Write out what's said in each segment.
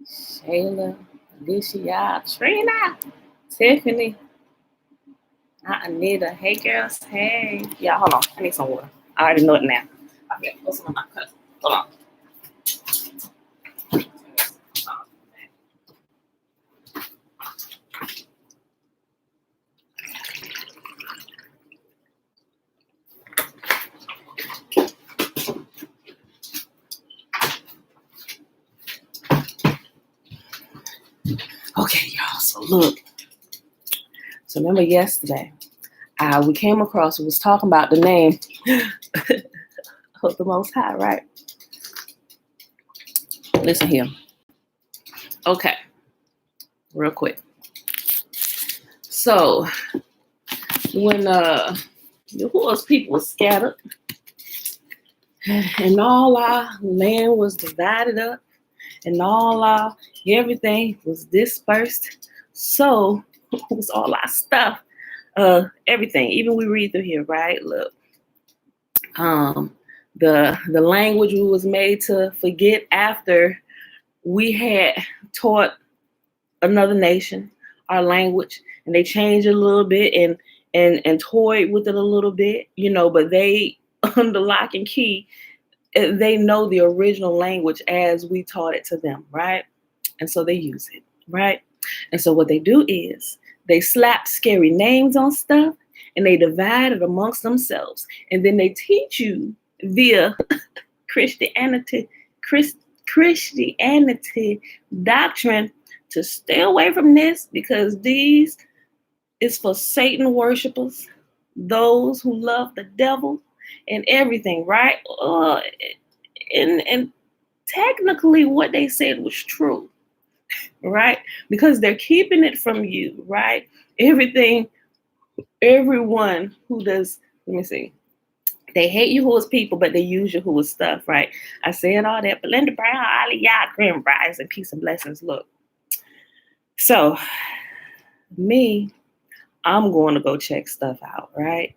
Shayla, Alicia, Trina, Tiffany, Anita. Hey, girls. Hey. Y'all, hold on. I need some water. I already know it now. I got to put some in my cup. Hold on. Okay, y'all. So look. So remember yesterday, we came across, we was talking about the name of the Most High, right? Listen here. Okay, real quick. So when Yahuah's people were scattered and all our land was divided up and all our everything was dispersed, so was all our stuff, everything. Even we read through here, right? Look, the language we was made to forget after we had taught another nation our language, and they changed it a little bit and toyed with it a little bit, but they under lock and key, they know the original language as we taught it to them, right? And so they use it, right? And so what they do is they slap scary names on stuff and they divide it amongst themselves, and then they teach you via Christianity doctrine to stay away from this, because these is for Satan worshipers, those who love the devil and everything, right? And technically what they said was true, right? Because they're keeping it from you, right? Everyone who does, let me see. They hate Yahuah's people, but they use Yahuah's stuff, right? I said all that. Belinda Brown, Aliyah, Grand Rise, and peace and blessings. Look. So, I'm going to go check stuff out, right?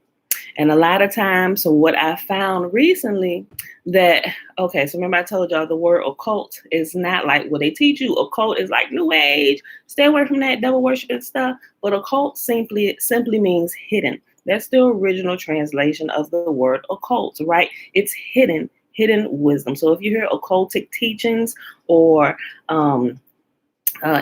And a lot of times, so what I found recently that, okay, so remember I told y'all the word occult is not like what they teach you. Occult is like New Age. Stay away from that devil worshiping stuff. But occult simply means hidden. That's the original translation of the word occult, right? It's hidden wisdom. So if you hear occultic teachings or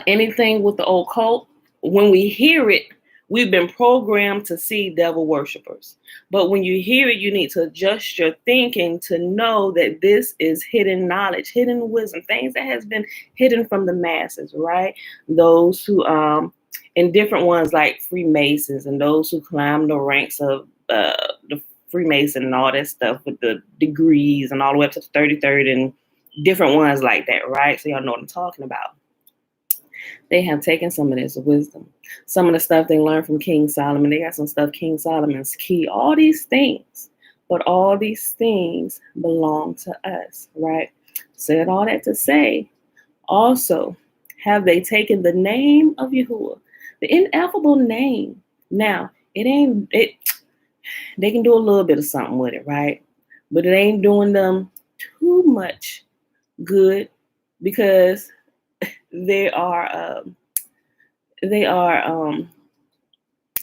anything with the occult, when we hear it, we've been programmed to see devil worshipers. But when you hear it, you need to adjust your thinking to know that this is hidden knowledge, hidden wisdom, things that has been hidden from the masses, right? Those who, and different ones like Freemasons and those who climb the ranks of the Freemason and all that stuff with the degrees and all the way up to the 33rd and different ones like that, right? So y'all know what I'm talking about. They have taken some of this wisdom, some of the stuff they learned from King Solomon. They got some stuff King Solomon's key, all these things, but all these things belong to us, right? Said all that to say, also, have they taken the name of Yahuah, the ineffable name? Now, they can do a little bit of something with it, right? But it ain't doing them too much good, because they are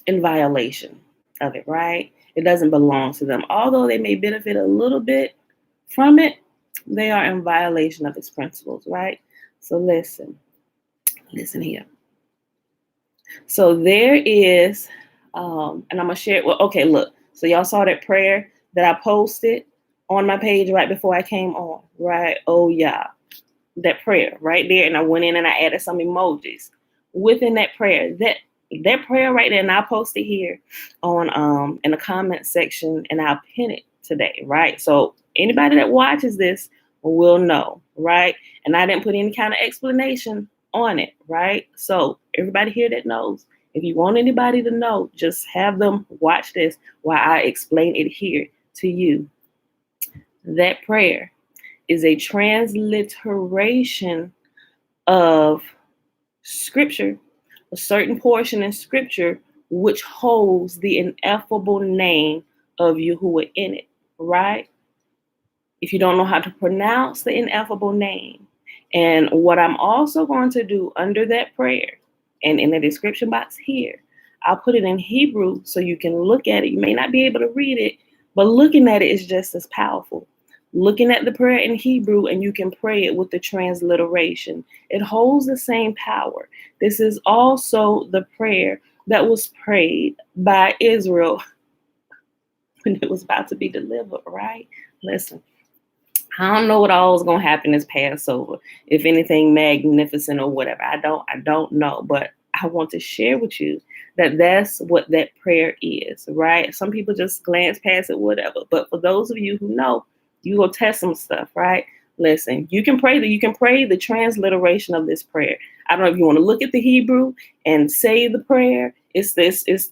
in violation of it, right? It doesn't belong to them. Although they may benefit a little bit from it, they are in violation of its principles, right? So listen here. So there is, and I'm gonna share it. Well, okay, look. So y'all saw that prayer that I posted on my page right before I came on, right? Oh yeah. That prayer right there, and I went in and I added some emojis within that prayer. That prayer right there, and I posted here on in the comment section, and I'll pin it today, right? So anybody that watches this will know, right? And I didn't put any kind of explanation on it, right? So everybody here that knows, if you want anybody to know, just have them watch this while I explain it here to you. That prayer is a transliteration of scripture, a certain portion in scripture which holds the ineffable name of Yahuah in it, right? If you don't know how to pronounce the ineffable name, And what I'm also going to do under that prayer and in the description box here, I'll put it in Hebrew so you can look at it. You may not be able to read it, but looking at it is just as powerful. Looking at the prayer in Hebrew, and you can pray it with the transliteration. It holds the same power. This is also the prayer that was prayed by Israel when it was about to be delivered, right? Listen, I don't know what all is going to happen this Passover, if anything magnificent or whatever. I don't know, but I want to share with you that that's what that prayer is, right? Some people just glance past it, whatever. But for those of you who know, you go test some stuff, right? Listen, you can pray the transliteration of this prayer. I don't know if you want to look at the Hebrew and say the prayer. It's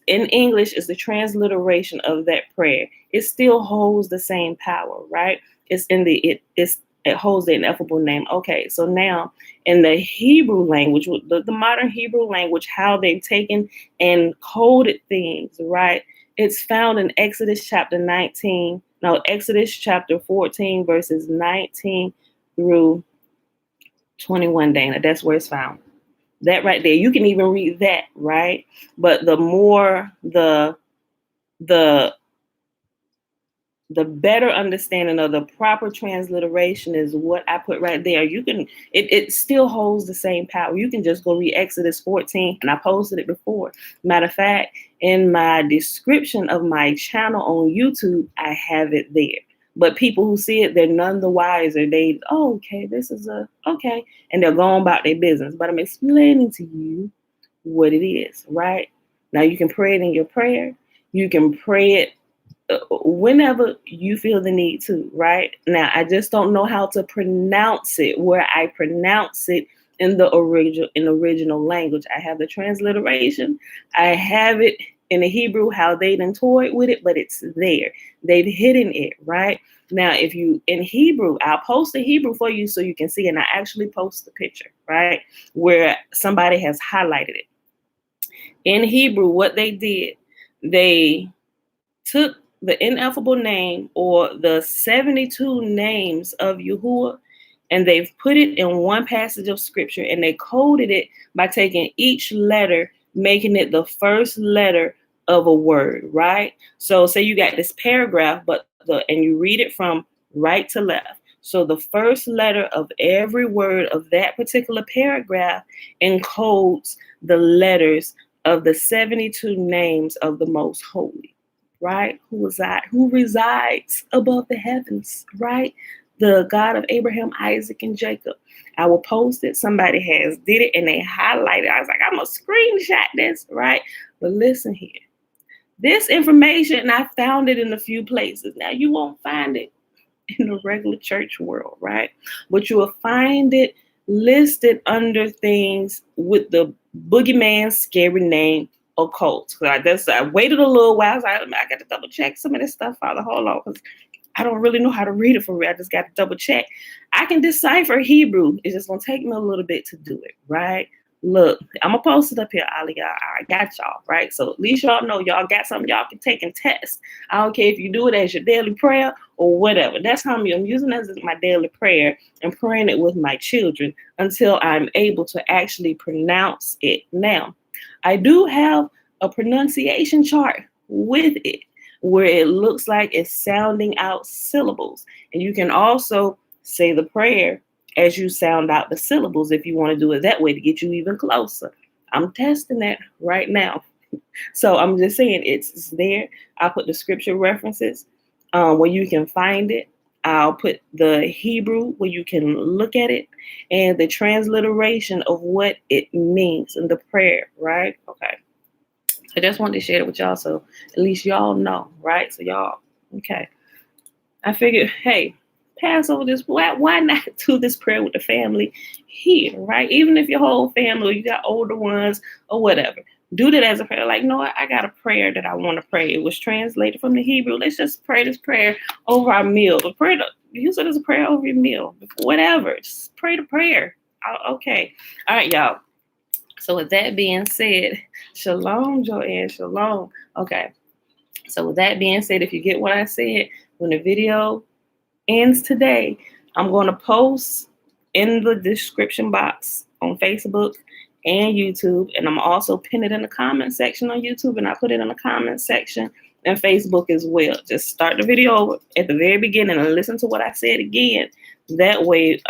in English, it's the transliteration of that prayer. It still holds the same power, right? It holds the ineffable name. Okay, so now in the Hebrew language, the modern Hebrew language, how they've taken and coded things, right? It's found in Exodus chapter 14, verses 19 through 21, Dana. That's where it's found. That right there. You can even read that, right? But the more the better understanding of the proper transliteration is what I put right there. It still holds the same power. You can just go read Exodus 14, and I posted it before. Matter of fact, in my description of my channel on YouTube, I have it there. But people who see it, they're none the wiser. Okay, this is okay. And they're going about their business. But I'm explaining to you what it is, right? Now you can pray it in your prayer. You can pray it whenever you feel the need to, right? Now, I just don't know how to pronounce it where I pronounce it in the original language. I have the transliteration. I have it in the Hebrew, how they done toyed with it, but it's there. They've hidden it, right? Now, if you in Hebrew, I'll post the Hebrew for you so you can see, and I actually post the picture, right? Where somebody has highlighted it. In Hebrew, what they did, they took the ineffable name or the 72 names of Yahuah, and they've put it in one passage of scripture, and they coded it by taking each letter, making it the first letter of a word, right? So say you got this paragraph, and you read it from right to left. So the first letter of every word of that particular paragraph encodes the letters of the 72 names of the Most Holy, right? Who resides above the heavens, right? The God of Abraham, Isaac, and Jacob. I will post it. Somebody has did it and they highlighted. I was like, I'm gonna screenshot this, right? But listen here. This information, I found it in a few places. Now, you won't find it in the regular church world, right? But you will find it listed under things with the boogeyman's scary name, occult. So I waited a little while. I got to double check some of this stuff, Father. Hold on, because I don't really know how to read it for real. I just got to double check. I can decipher Hebrew. It's just going to take me a little bit to do it, right? Look, I'm going to post it up here, all of y'all. I got y'all, right? So at least y'all know y'all got something y'all can take and test. I don't care if you do it as your daily prayer or whatever. That's how I'm using it as my daily prayer and praying it with my children until I'm able to actually pronounce it. Now, I do have a pronunciation chart with it where it looks like it's sounding out syllables. And you can also say the prayer as you sound out the syllables if you want to do it that way to get you even closer. I'm testing that right now. So I'm just saying it's there. I'll put the scripture references where you can find it. I'll put the Hebrew where you can look at it and the transliteration of what it means in the prayer, right? Okay. I just wanted to share it with y'all so at least y'all know, right? So y'all, okay. I figured, hey, Passover this, why not do this prayer with the family here, right? Even if your whole family, or you got older ones or whatever, do that as a prayer. Like, no, I got a prayer that I want to pray. It was translated from the Hebrew. Let's just pray this prayer over our meal. You said it's a prayer over your meal, whatever. Just pray the prayer. Okay. All right, y'all. So with that being said, shalom, Joanne, shalom. Okay. So with that being said, if you get what I said, when the video ends today, I'm going to post in the description box on Facebook and YouTube, and I'm also pin it in the comment section on YouTube, and I put it in the comment section and Facebook as well. Just start the video over at the very beginning and listen to what I said again. That way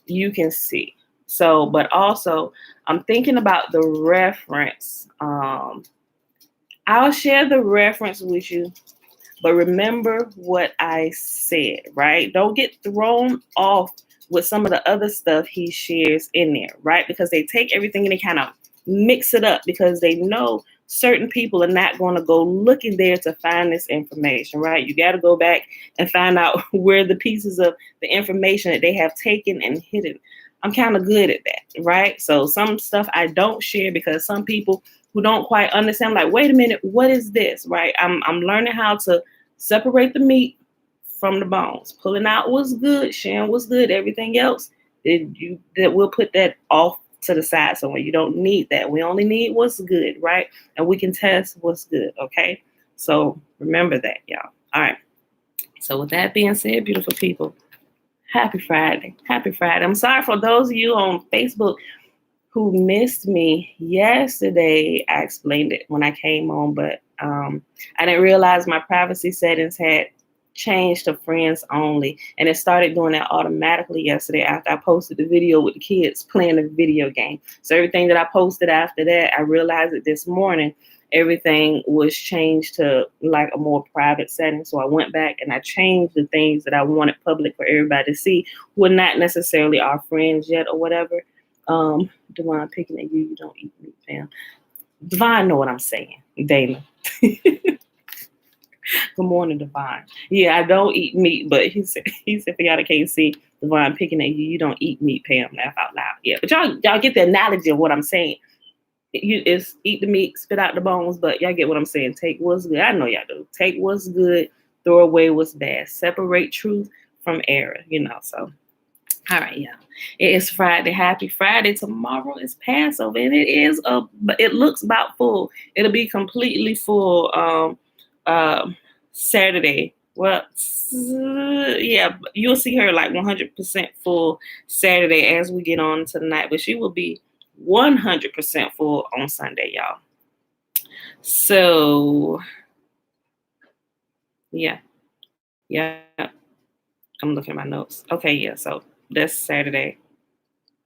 you can see. So, but also I'm thinking about the reference. I'll share the reference with you, but remember what I said, right? Don't get thrown off with some of the other stuff he shares in there, right? Because they take everything and they kind of mix it up because they know certain people are not going to go looking there to find this information, right? You got to go back and find out where the pieces of the information that they have taken and hidden. I'm kind of good at that, right? So some stuff I don't share because some people who don't quite understand, like, wait a minute, what is this, right? I'm learning how to separate the meat from the bones, pulling out what's good, sharing what's good, everything else, that we'll put that off to the side somewhere. You don't need that. We only need what's good, right? And we can test what's good, okay? So remember that, y'all. All right. So with that being said, beautiful people, happy Friday. Happy Friday. I'm sorry for those of you on Facebook who missed me yesterday. I explained it when I came on, but I didn't realize my privacy settings had changed to friends only, and it started doing that automatically yesterday after I posted the video with the kids playing a video game. So everything that I posted after that, I realized that this morning everything was changed to like a more private setting. So I went back and I changed the things that I wanted public for everybody to see who are not necessarily our friends yet or whatever. Divine, picking at you, you don't eat meat, fam. Divine know what I'm saying, Dana. Good morning, Divine. Yeah, I don't eat meat, but he said for y'all that can't see, Divine picking at you, you don't eat meat, Pam. Laugh out loud. Yeah, but y'all get the analogy of what I'm saying. It's eat the meat, spit out the bones, but y'all get what I'm saying. Take what's good. I know y'all do. Take what's good, throw away what's bad. Separate truth from error, so. All right, yeah. It is Friday. Happy Friday. Tomorrow is Passover, and it looks about full. It'll be completely full Saturday. Well, yeah, you'll see her like 100% full Saturday as we get on tonight, but she will be 100% full on Sunday, y'all. So, yeah. I'm looking at my notes. Okay, yeah, so that's Saturday.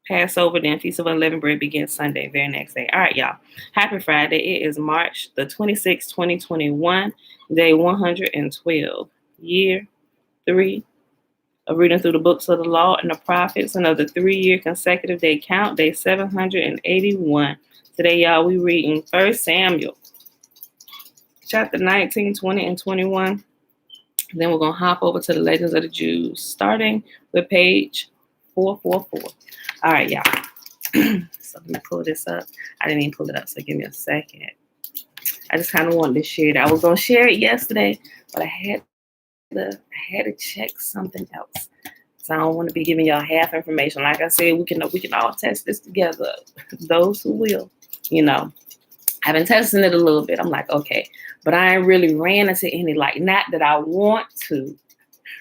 Passover, then Feast of Unleavened Bread begins Sunday, very next day. All right, y'all. Happy Friday. It is March the 26th, 2021, day 112, year 3 of reading through the books of the law and the prophets, and of the 3-year consecutive day count, day 781. Today, y'all, we reading 1 Samuel, chapter 19, 20, and 21. Then we're going to hop over to the Legends of the Jews, starting with page 444. All right, y'all. So let me pull this up. I didn't even pull it up, so give me a second. I just kind of wanted to share it. I was going to share it yesterday, but I had to check something else. So I don't want to be giving y'all half information. Like I said, we can all test this together. Those who will, I've been testing it a little bit. I'm like, okay, but I ain't really ran into any, not that I want to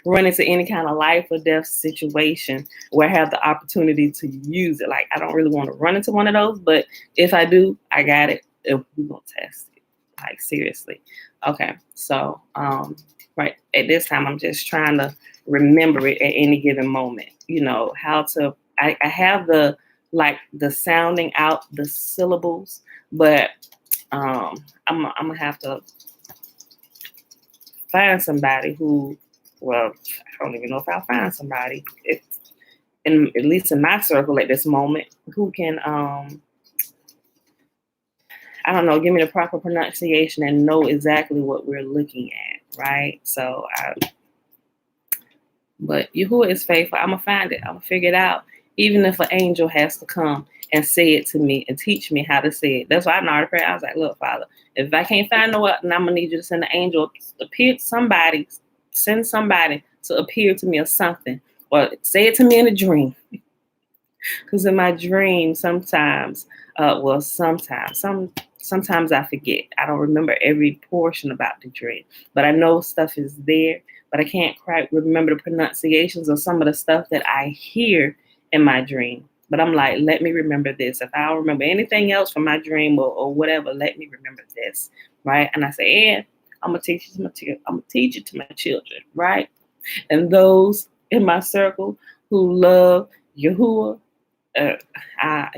run into any kind of life or death situation where I have the opportunity to use it. Like, I don't really want to run into one of those, but if I do, I got it. We're going to test it. Like, seriously. Okay. So, right at this time, I'm just trying to remember it at any given moment, how to, I have the sounding out the syllables, but I'm going to have to find somebody who, well, I don't even know if I'll find somebody, at least in my circle at this moment, who can, I don't know, give me the proper pronunciation and know exactly what we're looking at, right? So, but Yahuah is faithful. I'm going to find it. I'm going to figure it out, even if an angel has to come and say it to me and teach me how to say it. That's why I know the prayer. I was like, look, Father, if I can't find no one, then I'm going to need you to send an angel, send somebody to appear to me or something, or say it to me in a dream. Because in my dream, sometimes I forget. I don't remember every portion about the dream, but I know stuff is there, but I can't quite remember the pronunciations of some of the stuff that I hear in my dream. But I'm like, let me remember this. If I don't remember anything else from my dream or whatever, let me remember this, right? And I say, and I'm gonna teach it to my children, right? And those in my circle who love Yahuah, you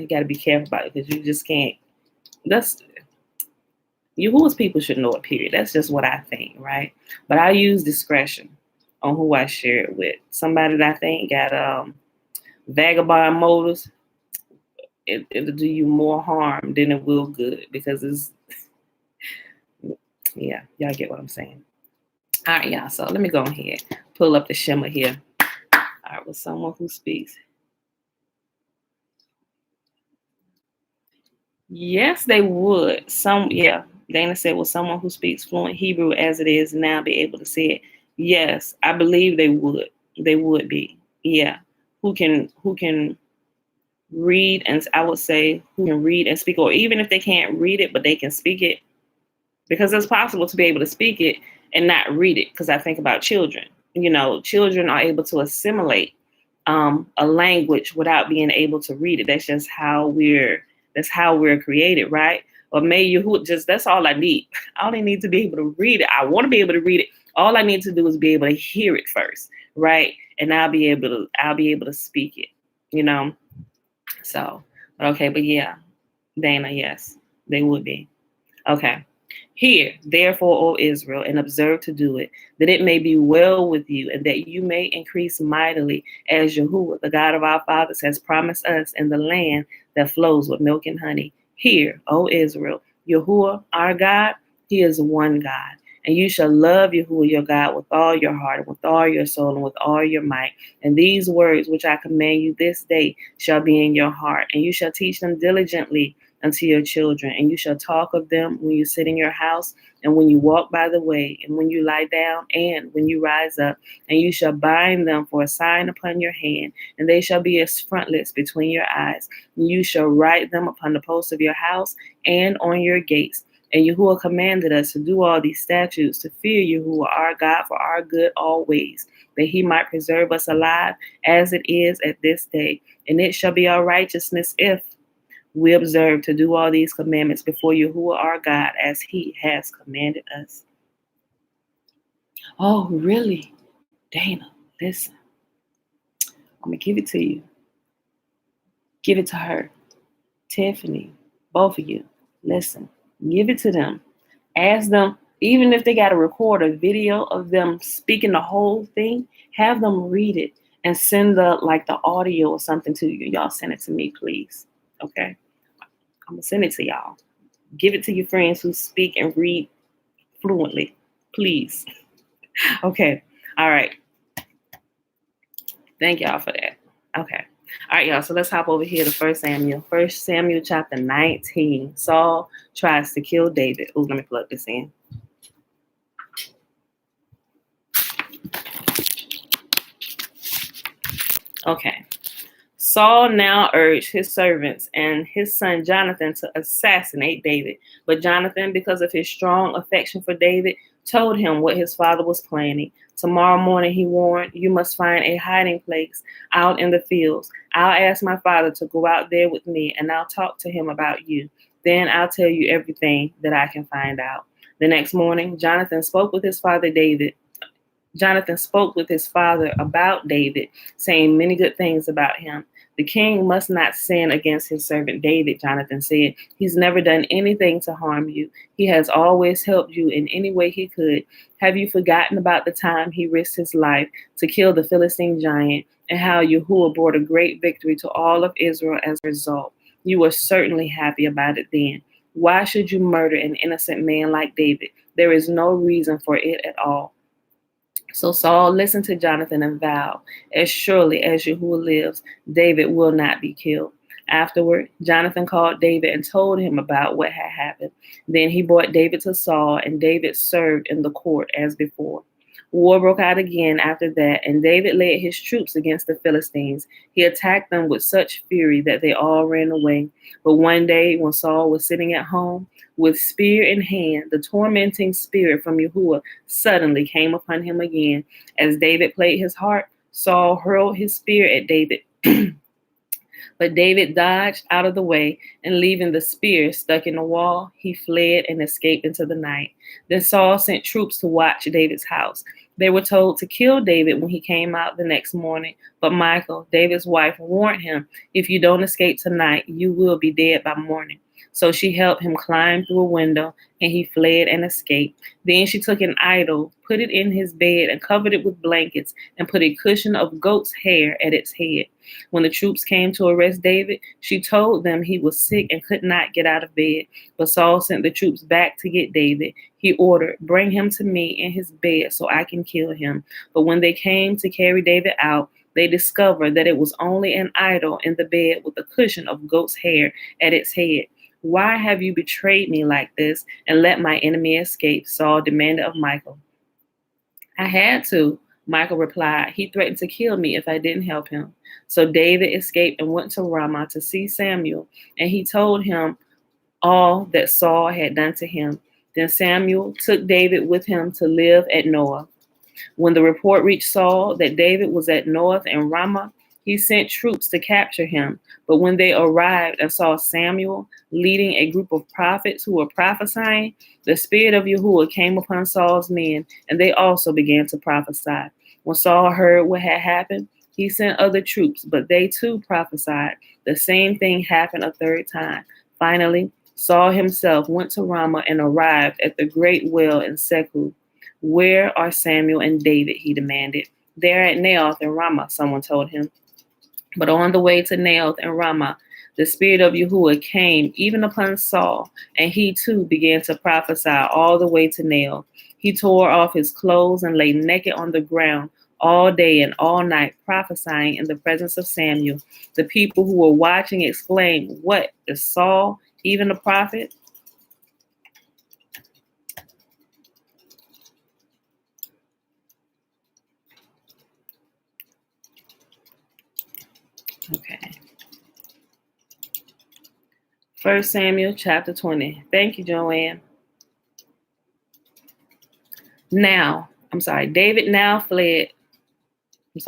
got to be careful about it, because you just can't. That's Yahuah's people should know it. Period. That's just what I think, right? But I use discretion on who I share it with. Somebody that I think got vagabond motives, it'll do you more harm than it will good, because yeah, y'all get what I'm saying. All right, y'all. So let me go ahead, pull up the shimmer here. All right, with someone who speaks. Yes, they would. Dana said, will someone who speaks fluent Hebrew as it is now be able to say it? Yes, I believe they would. They would be. Yeah. Who can read, and I would say who can read and speak, or even if they can't read it, but they can speak it, because it's possible to be able to speak it and not read it. Because I think about children. Children are able to assimilate a language without being able to read it. That's just how we're created, right? Or that's all I need. I only need to be able to read it. I want to be able to read it. All I need to do is be able to hear it first, right? And I'll be able to speak it, So, okay, but yeah, Dana, yes, they would be. Okay. Hear, therefore, O Israel, and observe to do it, that it may be well with you, and that you may increase mightily, as Yahuah, the God of our fathers, has promised us in the land that flows with milk and honey. Hear, O Israel, Yahuah, our God, he is one God. And you shall love Yahuah your God with all your heart, and with all your soul, and with all your might. And these words which I command you this day shall be in your heart, and you shall teach them diligently unto your children, and you shall talk of them when you sit in your house, and when you walk by the way, and when you lie down, and when you rise up, and you shall bind them for a sign upon your hand, and they shall be as frontlets between your eyes, and you shall write them upon the posts of your house and on your gates. And Yahuah commanded us to do all these statutes, to fear Yahuah our God for our good always, that he might preserve us alive as it is at this day. And it shall be our righteousness if we observe to do all these commandments before Yahuah our God, as he has commanded us. Oh, really? Dana, listen. I'm going to give it to you. Give it to her. Tiffany, both of you. Listen. Give it to them. Ask them, even if they got to record a video of them speaking the whole thing, have them read it and send the audio or something to you. Y'all send it to me, please. Okay? I'm going to send it to y'all. Give it to your friends who speak and read fluently, please. Okay. All right. Thank y'all for that. Okay. All right, y'all. So let's hop over here to 1 Samuel. 1 Samuel chapter 19. Saul tries to kill David. Oh, let me plug this in. Okay. Saul now urged his servants and his son Jonathan to assassinate David. But Jonathan, because of his strong affection for David, told him what his father was planning. Tomorrow morning, he warned, you must find a hiding place out in the fields. I'll ask my father to go out there with me, and I'll talk to him about you. Then I'll tell you everything that I can find out. The next morning, Jonathan spoke with his father about David, saying many good things about him. The king must not sin against his servant David, Jonathan said. He's never done anything to harm you. He has always helped you in any way he could. Have you forgotten about the time he risked his life to kill the Philistine giant, and how Yahuah brought a great victory to all of Israel as a result? You were certainly happy about it then. Why should you murder an innocent man like David? There is no reason for it at all. So Saul listened to Jonathan and vowed, as surely as Yahuah lives, David will not be killed. Afterward, Jonathan called David and told him about what had happened. Then he brought David to Saul, and David served in the court as before. War broke out again after that, and David led his troops against the Philistines. He attacked them with such fury that they all ran away. But one day, when Saul was sitting at home, with spear in hand, the tormenting spirit from Yahuah suddenly came upon him again. As David played his harp, Saul hurled his spear at David But David dodged out of the way, and leaving the spear stuck in the wall, he fled and escaped into the night. Then Saul sent troops to watch David's house. They were told to kill David when he came out the next morning. But Michal, David's wife, warned him, "If you don't escape tonight, you will be dead by morning." So she helped him climb through a window, and he fled and escaped. Then she took an idol, put it in his bed, and covered it with blankets, and put a cushion of goat's hair at its head. When the troops came to arrest David, she told them he was sick and could not get out of bed. But Saul sent the troops back to get David. He ordered, "Bring him to me in his bed so I can kill him." But when they came to carry David out, they discovered that it was only an idol in the bed with a cushion of goat's hair at its head. "Why have you betrayed me like this and let my enemy escape?" Saul demanded of Michal. "I had to," Michal replied. "He threatened to kill me if I didn't help him." So David escaped and went to Ramah to see Samuel, and he told him all that Saul had done to him. Then Samuel took David with him to live at Noah. When the report reached Saul that David was at Noah and Ramah, he sent troops to capture him. But when they arrived and saw Samuel leading a group of prophets who were prophesying, the spirit of Yahuah came upon Saul's men, and they also began to prophesy. When Saul heard what had happened, he sent other troops, but they too prophesied. The same thing happened a third time. Finally, Saul himself went to Ramah and arrived at the great well in Seku. "Where are Samuel and David?" he demanded. "They're at Naoth and Ramah," someone told him. But on the way to Naoth and Ramah, the spirit of Yahuah came even upon Saul, and he too began to prophesy all the way to Naoth. He tore off his clothes and lay naked on the ground all day and all night, prophesying in the presence of Samuel. The people who were watching exclaimed, "What, is Saul even a prophet?" Okay. 1 Samuel chapter 20. Thank you, Joanne. David now fled. 1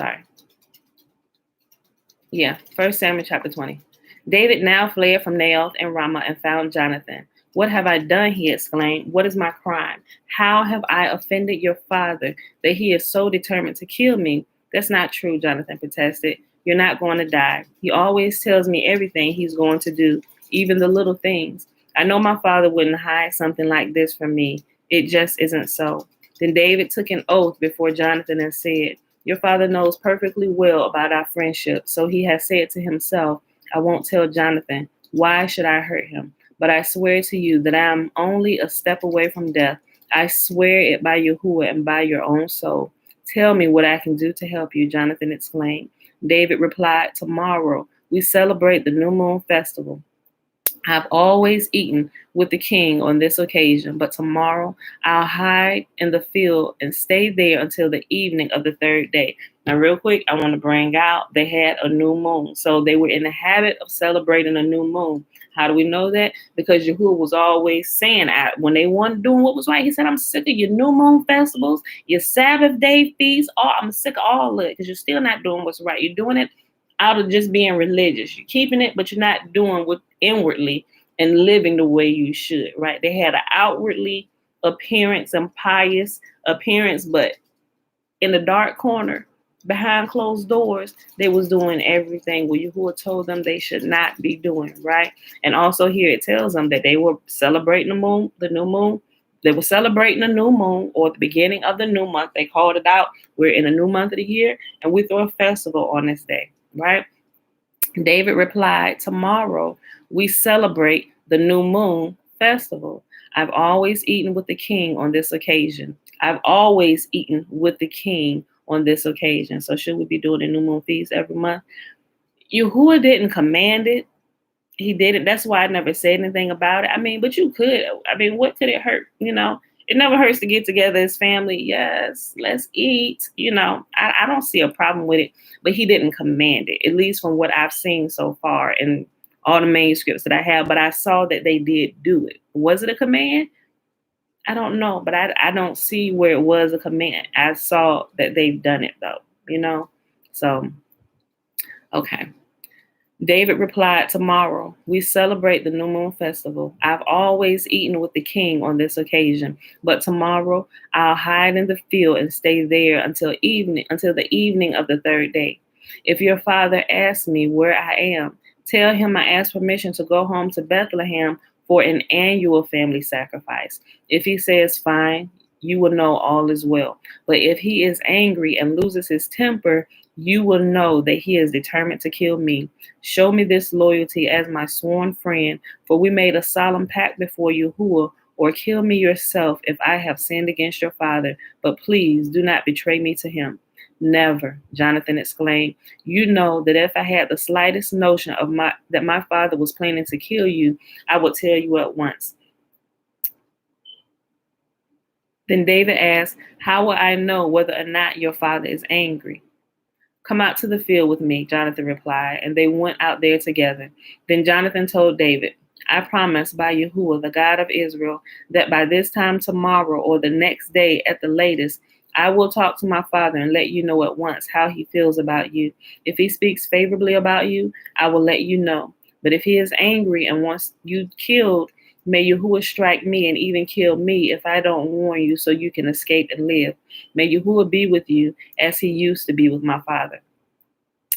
Samuel chapter 20. David now fled from Naoth and Ramah and found Jonathan. "What have I done?" he exclaimed. "What is my crime? How have I offended your father that he is so determined to kill me?" "That's not true," Jonathan protested. "You're not going to die. He always tells me everything he's going to do, even the little things. I know my father wouldn't hide something like this from me. It just isn't so." Then David took an oath before Jonathan and said, "Your father knows perfectly well about our friendship, so he has said to himself, 'I won't tell Jonathan. Why should I hurt him?' But I swear to you that I am only a step away from death. I swear it by Yahuah and by your own soul. Tell me what I can do to help you," Jonathan exclaimed. David replied, "Tomorrow we celebrate the New Moon Festival. I've always eaten with the king on this occasion, but tomorrow I'll hide in the field and stay there until the evening of the third day." Now, real quick, I want to bring out they had a new moon. So they were in the habit of celebrating a new moon. How do we know that? Because Yahuah was always saying, when they weren't doing what was right, he said, "I'm sick of your new moon festivals, your Sabbath day feasts. I'm sick of all of it because you're still not doing what's right. You're doing it out of just being religious. You're keeping it, but you're not doing what inwardly and living the way you should," right? They had an outwardly appearance and pious appearance, but in the dark corner, behind closed doors, they was doing everything what Yahuah told them they should not be doing, right? And also here it tells them that they were celebrating the new moon. They were celebrating the new moon, or the beginning of the new month. They called it out. We're in a new month of the year, and we throw a festival on this day, right? David replied, "Tomorrow we celebrate the new moon festival. I've always eaten with the king on this occasion. I've always eaten with the king on this occasion." So should we be doing a new moon feast every month? Yahuah didn't command it. He didn't. That's why I never said anything about it. I mean, but you could. I mean, what could it hurt? It never hurts to get together as family. Yes, let's eat. I don't see a problem with it, but he didn't command it, at least from what I've seen so far in all the manuscripts that I have. But I saw that they did do it. Was it a command? I don't know, but I don't see where it was a command. I saw that they've done it though, So, okay. David replied, tomorrow. We celebrate the new moon festival. I've always eaten with the king on this occasion, but tomorrow I'll hide in the field and stay there until the evening of the third day. If your father asks me where I am, tell him I asked permission to go home to Bethlehem for an annual family sacrifice. If he says fine, you will know all is well. But if he is angry and loses his temper, you will know that he is determined to kill me. Show me this loyalty as my sworn friend, for we made a solemn pact before Yahuah, or kill me yourself if I have sinned against your father. But please do not betray me to him. Never, Jonathan exclaimed. You know that if I had the slightest notion of that my father was planning to kill you, I would tell you at once. Then David asked, how will I know whether or not your father is angry? Come out to the field with me, Jonathan replied, and they went out there together. Then Jonathan told David, I promise by Yahuah, the God of Israel, that by this time tomorrow or the next day at the latest, I will talk to my father and let you know at once how he feels about you. If he speaks favorably about you, I will let you know. But if he is angry and wants you killed, may Yahuah strike me and even kill me if I don't warn you so you can escape and live. May Yahuah be with you as he used to be with my father.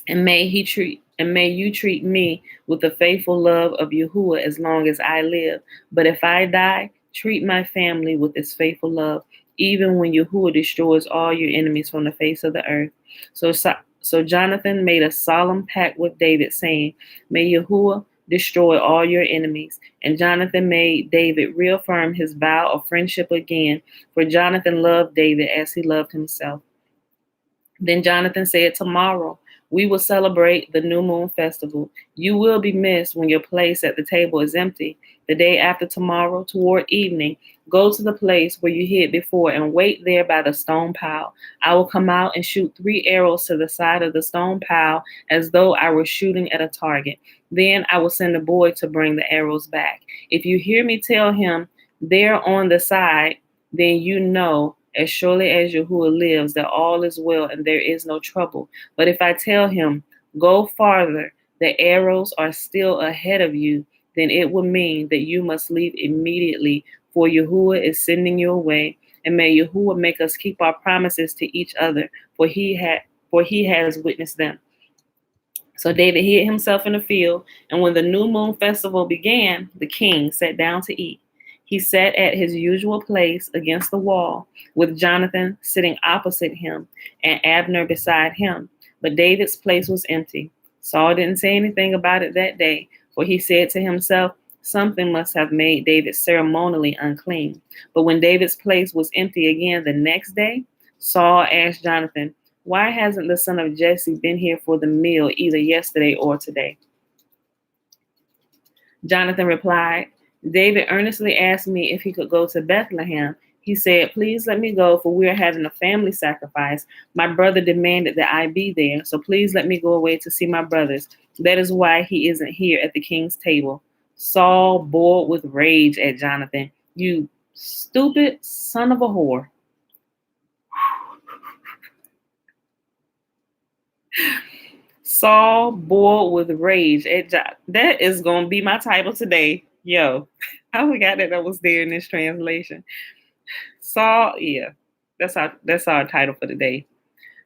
And may you treat me with the faithful love of Yahuah as long as I live. But if I die, treat my family with this faithful love, even when Yahuah destroys all your enemies from the face of the earth. So Jonathan made a solemn pact with David, saying, may Yahuah destroy all your enemies. And Jonathan made David reaffirm his vow of friendship again, for Jonathan loved David as he loved himself. Then Jonathan said, tomorrow we will celebrate the new moon festival. You will be missed when your place at the table is empty. The day after tomorrow, toward evening, go to the place where you hid before and wait there by the stone pile. I will come out and shoot 3 arrows to the side of the stone pile as though I were shooting at a target. Then I will send a boy to bring the arrows back. If you hear me tell him, there on the side, then you know, as surely as Yahuah lives, that all is well and there is no trouble. But if I tell him, go farther, the arrows are still ahead of you, then it will mean that you must leave immediately, for Yahuah is sending you away. And may Yahuah make us keep our promises to each other, for he has witnessed them. So David hid himself in the field, and when the new moon festival began, the king sat down to eat. He sat at his usual place against the wall, with Jonathan sitting opposite him and Abner beside him. But David's place was empty. Saul didn't say anything about it that day, for he said to himself, something must have made David ceremonially unclean. But when David's place was empty again the next day, Saul asked Jonathan, why hasn't the son of Jesse been here for the meal either yesterday or today? Jonathan replied, David earnestly asked me if he could go to Bethlehem. He said, please let me go, for we are having a family sacrifice. My brother demanded that I be there, so please let me go away to see my brothers. That is why he isn't here at the king's table. Saul boiled with rage at Jonathan. You stupid son of a whore. Saul boiled with rage at that is going to be my title today. Yo, I forgot that was there in this translation. Saul, yeah, that's our title for today.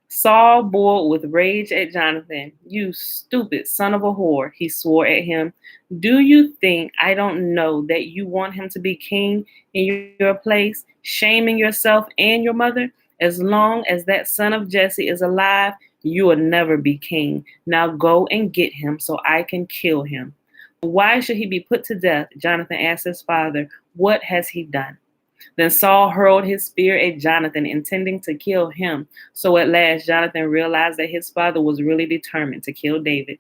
Saul boiled with rage at Jonathan. You stupid son of a whore, he swore at him. Do you think I don't know that you want him to be king in your place, shaming yourself and your mother? As long as that son of Jesse is alive, you will never be king. Now go and get him so I can kill him. Why should he be put to death? Jonathan asked his father. What has he done? Then Saul hurled his spear at Jonathan, intending to kill him. So at last, Jonathan realized that his father was really determined to kill David.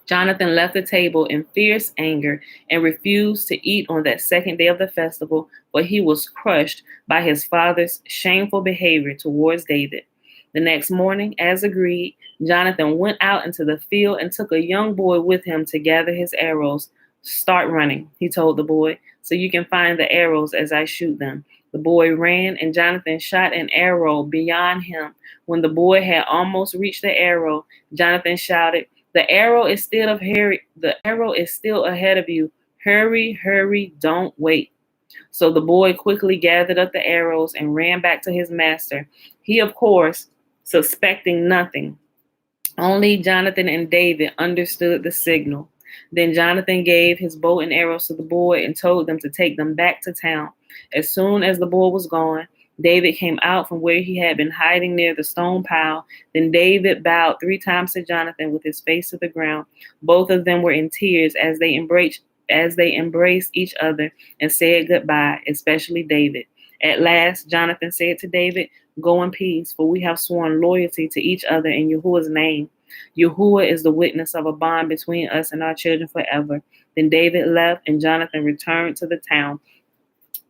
Jonathan left the table in fierce anger and refused to eat on that second day of the festival, for he was crushed by his father's shameful behavior towards David. The next morning, as agreed, Jonathan went out into the field and took a young boy with him to gather his arrows. Start running, he told the boy, so you can find the arrows as I shoot them. The boy ran, and Jonathan shot an arrow beyond him. When the boy had almost reached the arrow, Jonathan shouted, The arrow is still ahead of you. Hurry, hurry, don't wait. So the boy quickly gathered up the arrows and ran back to his master. He, of course, suspecting nothing. Only Jonathan and David understood the signal. Then Jonathan gave his bow and arrows to the boy and told them to take them back to town. As soon as the boy was gone, David came out from where he had been hiding near the stone pile. Then David bowed 3 times to Jonathan with his face to the ground. Both of them were in tears as they embraced each other and said goodbye, especially David. At last, Jonathan said to David, "Go in peace, for we have sworn loyalty to each other in Yahuwah's name. Yahuah is the witness of a bond between us and our children forever." Then David left, and Jonathan returned to the town.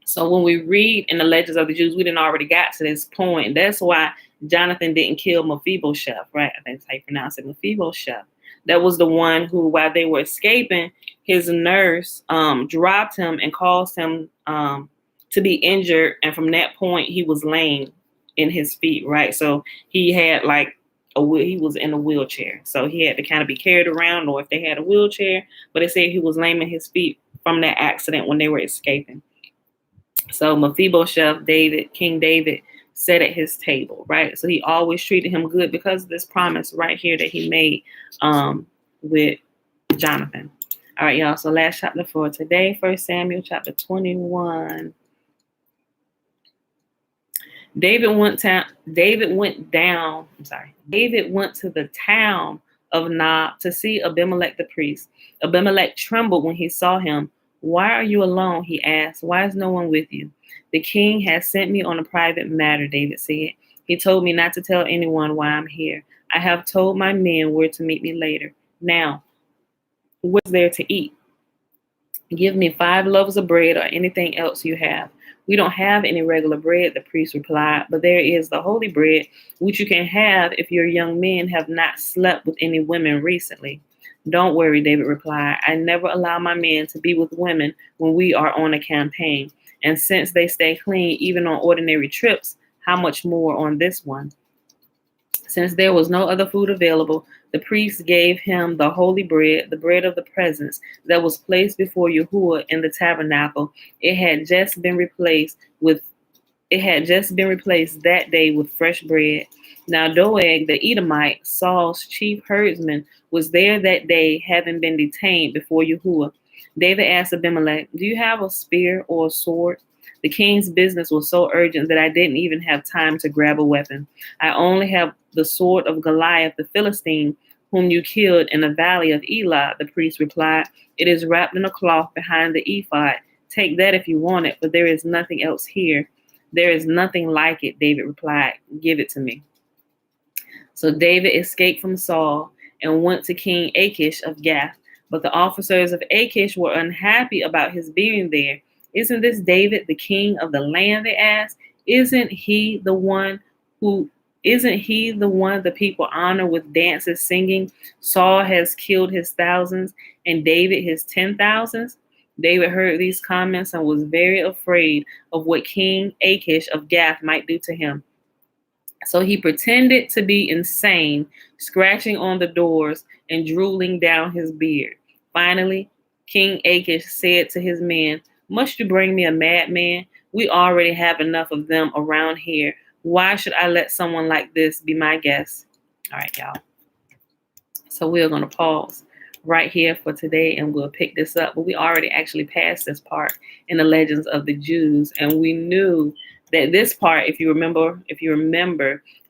So when we read in the Legends of the Jews, we didn't already got to this point. That's why Jonathan didn't kill Mephibosheth, right? I think that's how you pronounce it, Mephibosheth. That was the one who, while they were escaping, his nurse dropped him and caused him to be injured. And from that point, he was lame in his feet, right? So he had he was in a wheelchair. So he had to kind of be carried around, or if they had a wheelchair, but it said he was lame in his feet from that accident when they were escaping. So Mephibosheth, King David, sat at his table, right? So he always treated him good because of this promise right here that he made with Jonathan. All right, y'all. So last chapter for today, 1 Samuel chapter 21. David went to the town of Nob to see Abimelech the priest. Abimelech trembled when he saw him. "Why are you alone?" he asked. "Why is no one with you?" "The king has sent me on a private matter," David said. "He told me not to tell anyone why I'm here. I have told my men where to meet me later. Now, what's there to eat? Give me 5 loaves of bread or anything else you have." "We don't have any regular bread," the priest replied, "but there is the holy bread, which you can have if your young men have not slept with any women recently." "Don't worry," David replied. "I never allow my men to be with women when we are on a campaign. And since they stay clean even on ordinary trips, how much more on this one?" Since there was no other food available, the priest gave him the holy bread, the bread of the presence that was placed before Yahuah in the tabernacle. It had just been replaced that day with fresh bread. Now Doeg the Edomite, Saul's chief herdsman, was there that day, having been detained before Yahuah. David asked Abimelech, "Do you have a spear or a sword?" "The king's business was so urgent that I didn't even have time to grab a weapon. I only have the sword of Goliath the Philistine, whom you killed in the valley of Elah," the priest replied. "It is wrapped in a cloth behind the ephod. Take that if you want it, but there is nothing else here." "There is nothing like it," David replied. "Give it to me." So David escaped from Saul and went to King Achish of Gath. But the officers of Achish were unhappy about his being there. "Isn't this David, the king of the land?" they asked. Isn't he the one the people honor with dances, singing, 'Saul has killed his thousands and David his 10,000s'?" David heard these comments and was very afraid of what King Achish of Gath might do to him. So he pretended to be insane, scratching on the doors and drooling down his beard. Finally, King Achish said to his men, "Must you bring me a madman? We already have enough of them around here. Why should I let someone like this be my guest?" All right, y'all. So we're going to pause right here for today and we'll pick this up. But we already actually passed this part in the Legends of the Jews, and we knew that this part, if you remember,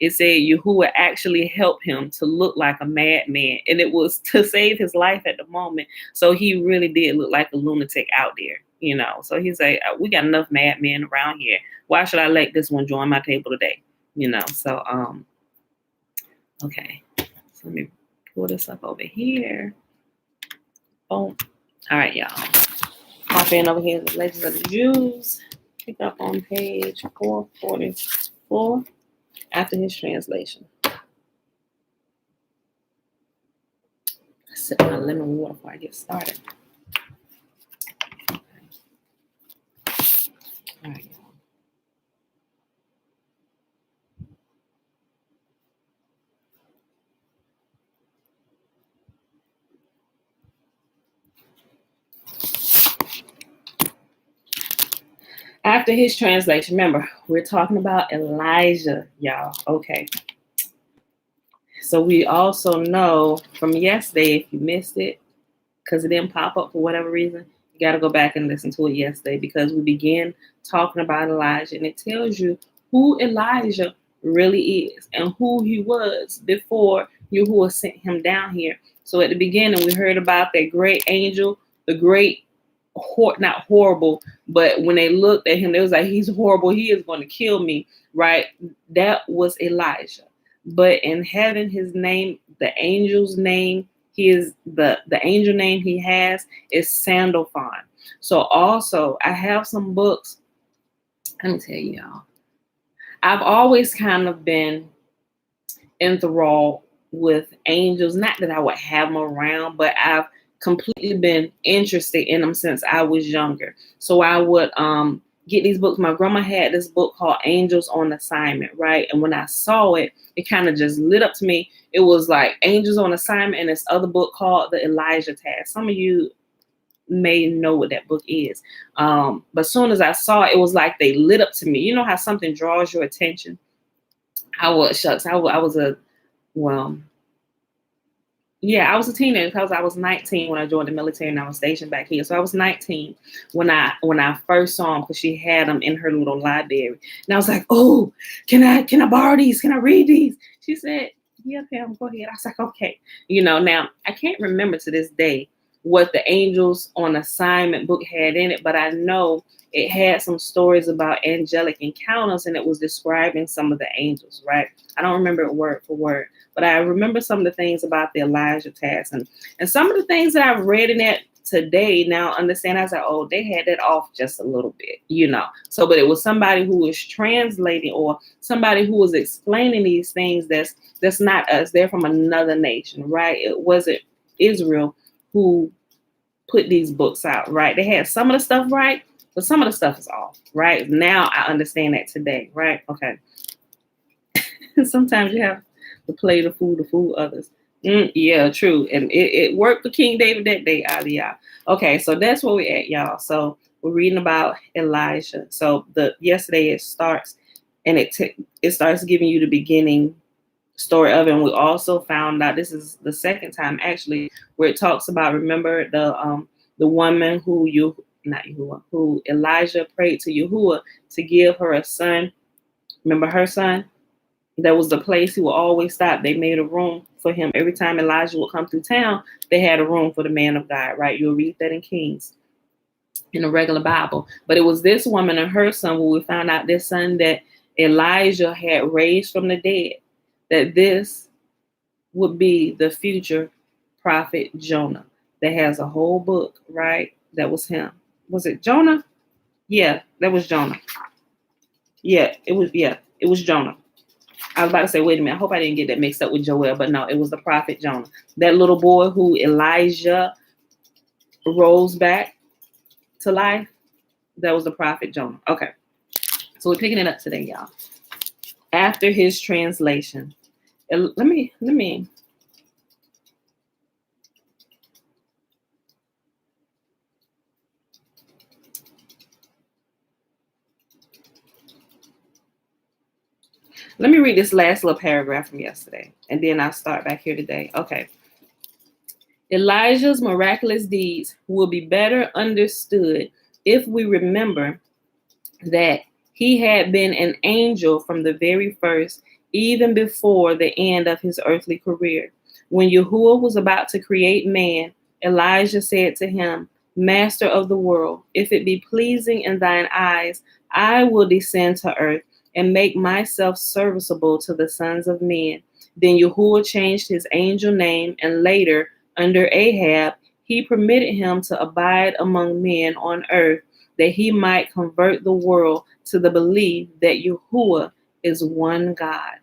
it said Yahuah actually helped him to look like a madman, and it was to save his life at the moment. So he really did look like a lunatic out there, you know. So he's like, "We got enough madmen around here. Why should I let this one join my table today?" You know. So okay. So let me pull this up over here. Boom. All right, y'all. Hop in over here to the Legends of the Jews. Pick up on page 444 after his translation. Sip my lemon water before I get started. All right. After his translation, remember, we're talking about Elijah, y'all. Okay. So we also know from yesterday, if you missed it, because it didn't pop up for whatever reason, you got to go back and listen to it yesterday, because we began talking about Elijah, and it tells you who Elijah really is and who he was before Yahuah sent him down here. So at the beginning, we heard about that great angel, the great, not horrible, but when they looked at him, they was like, he's horrible, he is going to kill me, right? That was Elijah. But in heaven, his name, the angel's name, he is the angel name he has is Sandalphon. So also, I have some books. Let me tell y'all, I've always kind of been enthralled with angels. Not that I would have them around, but I've completely been interested in them since I was younger. So I would get these books. My grandma had this book called Angels on Assignment, right? And when I saw it, it kind of just lit up to me. It was like Angels on Assignment and this other book called The Elijah Task. Some of you may know what that book is. But as soon as I saw it, it was like they lit up to me. You know how something draws your attention? I was a teenager because I was 19 when I joined the military and I was stationed back here. So I was 19 when I first saw them, because she had them in her little library. And I was like, oh, can I borrow these? Can I read these? She said, yeah, Pam, go ahead. I was like, okay. Now I can't remember to this day what the Angels on Assignment book had in it, but I know it had some stories about angelic encounters, and it was describing some of the angels, right? I don't remember it word for word, but I remember some of the things about the Elijah task, and some of the things that I've read in that today. Now understand, I was like, oh, they had that off just a little bit, So, but it was somebody who was translating, or somebody who was explaining these things that's not us. They're from another nation, right? It wasn't Israel who put these books out, right? They had some of the stuff right, but some of the stuff is off, right? Now I understand that today, right? Okay. Sometimes you have to play the fool others. Yeah, true. And it worked for King David that day, AUDIOBOOK. Okay, so that's where we're at, y'all. So we're reading about Elijah. So yesterday it starts, and it starts giving you the beginning story of it. And we also found out, this is the second time actually, where it talks about, remember the woman who Elijah prayed to Yahuah to give her a son. Remember her son? That was the place he would always stop. They made a room for him. Every time Elijah would come through town, they had a room for the man of God, right? You'll read that in Kings, in a regular Bible. But it was this woman and her son where we found out this son that Elijah had raised from the dead, that this would be the future prophet Jonah, that has a whole book, right? That was him. Was it Jonah? Yeah, that was Jonah. Yeah, it was Jonah. I was about to say, wait a minute, I hope I didn't get that mixed up with Joel, but no, it was the prophet Jonah. That little boy who Elijah rose back to life, that was the prophet Jonah. Okay, so we're picking it up today, y'all. After his translation, let me read this last little paragraph from yesterday, and then I'll start back here today. Okay. Elijah's miraculous deeds will be better understood if we remember that he had been an angel from the very first, even before the end of his earthly career. When Yahuah was about to create man, Elijah said to him, Master of the world, if it be pleasing in thine eyes, I will descend to earth and make myself serviceable to the sons of men. Then Yahuah changed his angel name, and later, under Ahab, he permitted him to abide among men on earth, that he might convert the world to the belief that Yahuah is one God.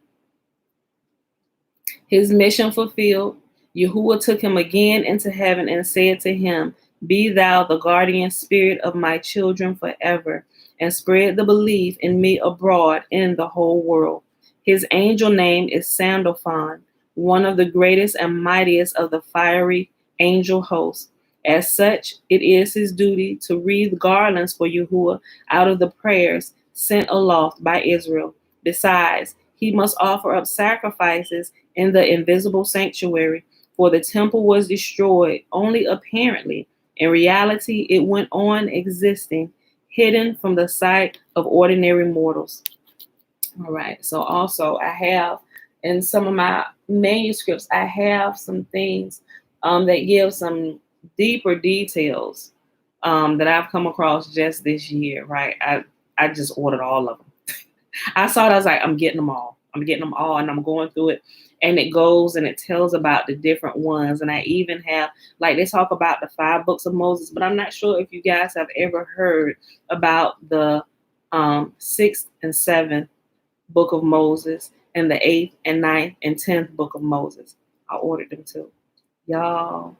His mission fulfilled, Yahuah took him again into heaven and said to him, Be thou the guardian spirit of my children forever, and spread the belief in me abroad in the whole world. His angel name is Sandalphon, one of the greatest and mightiest of the fiery angel hosts. As such, it is his duty to wreathe garlands for Yahuah out of the prayers sent aloft by Israel. Besides, he must offer up sacrifices in the invisible sanctuary, for the temple was destroyed only apparently. In reality, it went on existing, hidden from the sight of ordinary mortals. All right, so also I have in some of my manuscripts, I have some things that give some deeper details that I've come across just this year, right? I just ordered all of them. I saw it, I was like, I'm getting them all. I'm getting them all, and I'm going through it. And it goes and it tells about the different ones. And I even have, like, they talk about the 5 books of Moses, but I'm not sure if you guys have ever heard about the 6th and 7th book of Moses and the 8th and 9th and 10th book of Moses. I ordered them too. Y'all,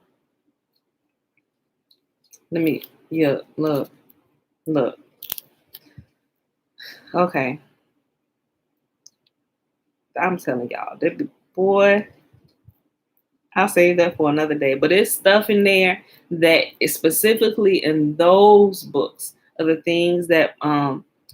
look. Okay. I'm telling y'all, boy, I'll save that for another day. But there's stuff in there that is specifically in those books of the things that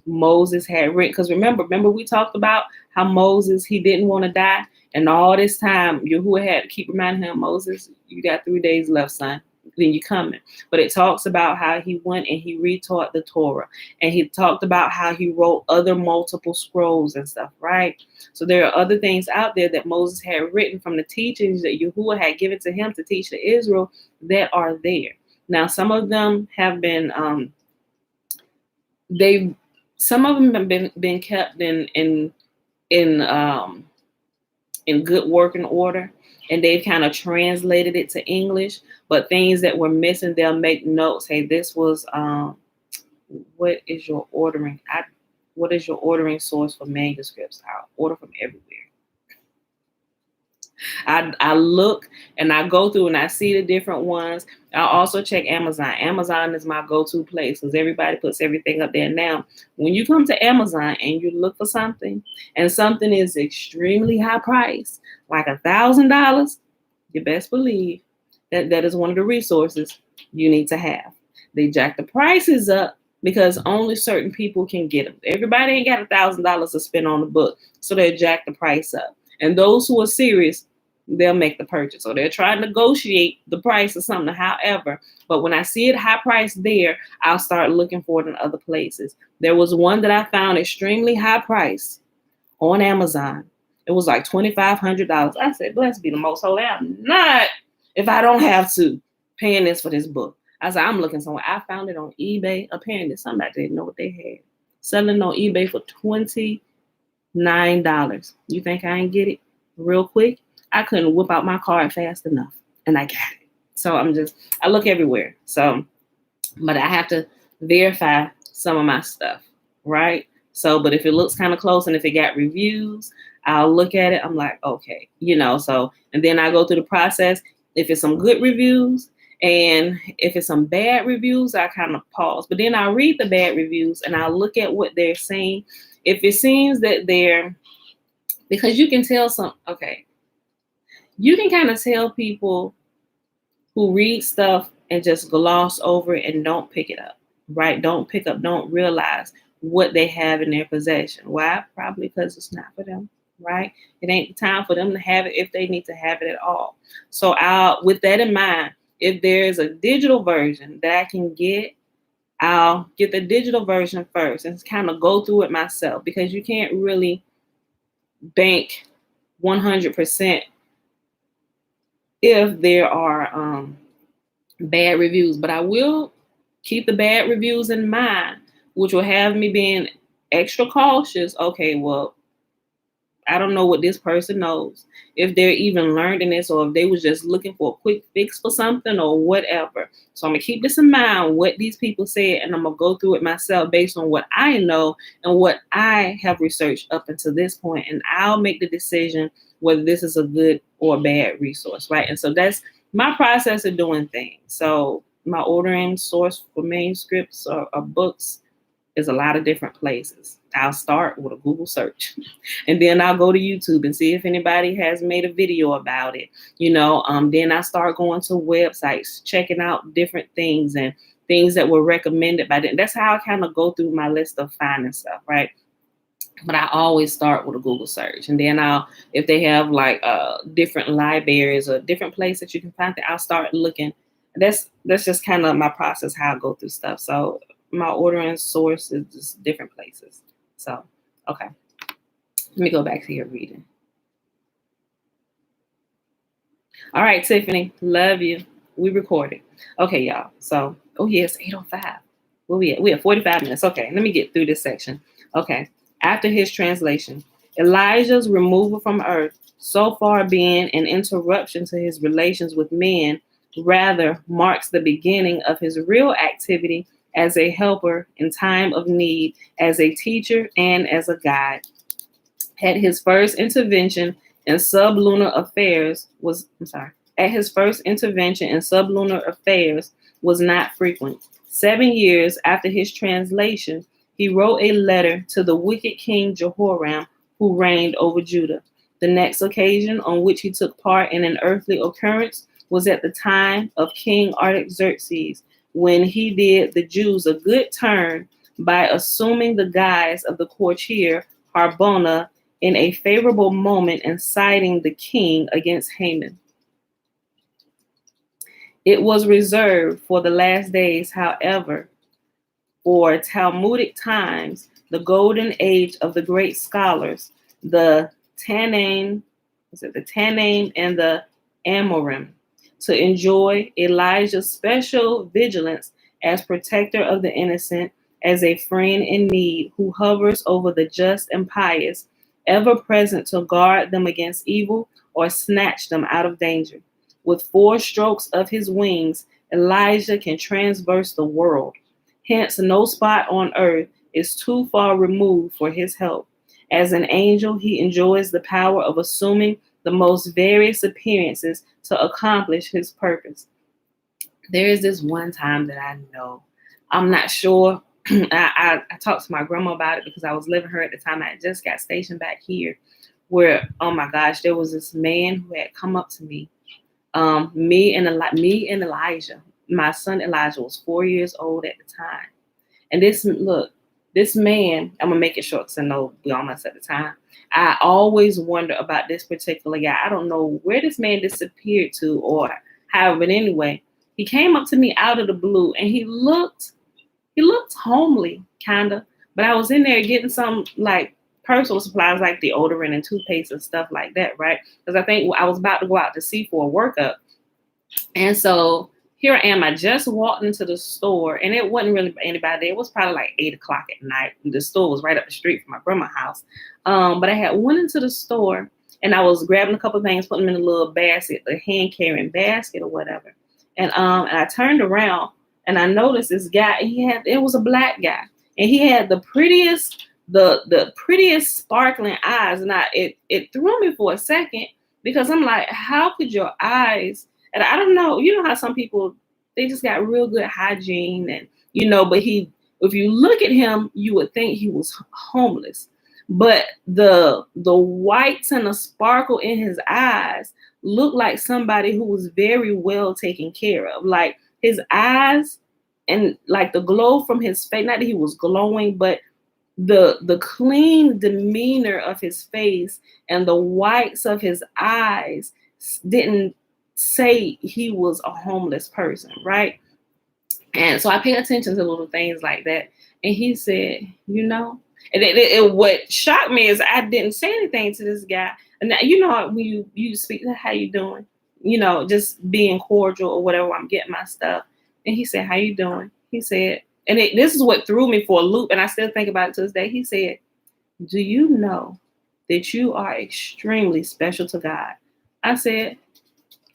Moses had written. Because remember we talked about how Moses, he didn't want to die. And all this time, Yahuah had to keep reminding him, Moses, you got 3 days left, son. Then you're coming. But it talks about how he went and he retaught the Torah. And he talked about how he wrote other multiple scrolls and stuff, right? So there are other things out there that Moses had written from the teachings that Yahuah had given to him to teach to Israel that are there. Now, some of them have been, some of them have been kept in good working order, and they've kind of translated it to English. But things that were missing, they'll make notes. Hey, this was what is your ordering? What is your ordering source for manuscripts? I'll order from everywhere. I look and I go through and I see the different ones. I'll also check Amazon. Amazon is my go-to place because everybody puts everything up there now. When you come to Amazon and you look for something and something is extremely high price, like $1,000, you best believe that is one of the resources you need to have. They jack the prices up because only certain people can get them. Everybody ain't got $1,000 to spend on the book, so they jack the price up. And those who are serious, they'll make the purchase. So they're trying to negotiate the price or something. However, but when I see it high price there, I'll start looking for it in other places. There was one that I found extremely high price on Amazon. It was like $2,500. I said, blessed be the most holy. I'm not, if I don't have to, paying this for this book. I said, I'm looking somewhere. I found it on eBay. Apparently somebody didn't know what they had. Selling on eBay for $29. You think I ain't get it real quick? I couldn't whip out my card fast enough, and I got it. So I look everywhere. So, but I have to verify some of my stuff, right? So, but if it looks kind of close and if it got reviews, I'll look at it. I'm like, okay, so, and then I go through the process. If it's some good reviews and if it's some bad reviews, I kind of pause. But then I'll read the bad reviews and I'll look at what they're saying. If it seems that because you can tell you can kind of tell people who read stuff and just gloss over it and don't pick it up, right? Don't realize what they have in their possession. Why? Probably because it's not for them, right? It ain't the time for them to have it if they need to have it at all. So with that in mind, if there's a digital version that I can get, I'll get the digital version first and kind of go through it myself, because you can't really bank 100% if there are bad reviews. But I will keep the bad reviews in mind, which will have me being extra cautious. Okay, well, I don't know what this person knows, if they're even learning this, or if they was just looking for a quick fix for something or whatever. So I'm gonna keep this in mind, what these people said, and I'm gonna go through it myself based on what I know and what I have researched up until this point, and I'll make the decision whether this is a good or bad resource, right? And so that's my process of doing things. So my ordering source for manuscripts or books There's a lot of different places. I'll start with a Google search and then I'll go to YouTube and see if anybody has made a video about it. Then I start going to websites, checking out different things and things that were recommended by them. That's how I kind of go through my list of finding stuff, right? But I always start with a Google search. And then if they have like different libraries or different places that you can find it, I'll start looking. That's just kind of my process, how I go through stuff. So my ordering source is just different places. So, okay. Let me go back to your reading. All right, Tiffany, love you. We recorded. Okay, y'all. So, oh yes, 8:05. Where we at? We have 45 minutes. Okay, let me get through this section. Okay. After his translation, Elijah's removal from earth, so far being an interruption to his relations with men, rather marks the beginning of his real activity as a helper in time of need, as a teacher, and as a guide. At his first intervention in sublunar affairs was not frequent. 7 years after his translation, he wrote a letter to the wicked king Jehoram, who reigned over Judah. The next occasion on which he took part in an earthly occurrence was at the time of King Artaxerxes, when he did the Jews a good turn by assuming the guise of the courtier Harbona in a favorable moment and citing the king against Haman. It was reserved for the last days, however, for Talmudic times, the golden age of the great scholars, the Tannaim and the Amorim, to enjoy Elijah's special vigilance as protector of the innocent, as a friend in need who hovers over the just and pious, ever present to guard them against evil or snatch them out of danger. With 4 strokes of his wings, Elijah can traverse the world. Hence, no spot on earth is too far removed for his help. As an angel, he enjoys the power of assuming the most various appearances to accomplish his purpose. There is this one time that I know, I'm not sure. I talked to my grandma about it because I was living her at the time. I just got stationed back here where, oh my gosh, there was this man who had come up to me. Me and Elijah. My son Elijah was 4 years old at the time. And this man, I'm going to make it short because I know we almost at the time. I always wonder about this particular guy. I don't know where this man disappeared to or how, but anyway, he came up to me out of the blue and he looked homely, kind of. But I was in there getting some like personal supplies like deodorant and toothpaste and stuff like that, right? Because I think I was about to go out to sea for a workup. And so here I am. I just walked into the store and it wasn't really anybody there. It was probably like 8 o'clock at night. The store was right up the street from my grandma's house. But I had went into the store and I was grabbing a couple of things, putting them in a little basket, a hand carrying basket or whatever. And I turned around and I noticed this guy. It was a black guy and he had the prettiest sparkling eyes. And it threw me for a second because I'm like, how could your eyes? And I don't know, you know how some people, they just got real good hygiene and, but if you look at him, you would think he was homeless. But the whites and the sparkle in his eyes looked like somebody who was very well taken care of. Like his eyes and like the glow from his face, not that he was glowing, but the clean demeanor of his face and the whites of his eyes didn't say he was a homeless person, right? And so I pay attention to little things like that. And he said, and what shocked me is I didn't say anything to this guy. And when you speak, how you doing? Just being cordial or whatever. I'm getting my stuff. And he said, how you doing? He said, and this is what threw me for a loop. And I still think about it to this day. He said, do you know that you are extremely special to God? I said,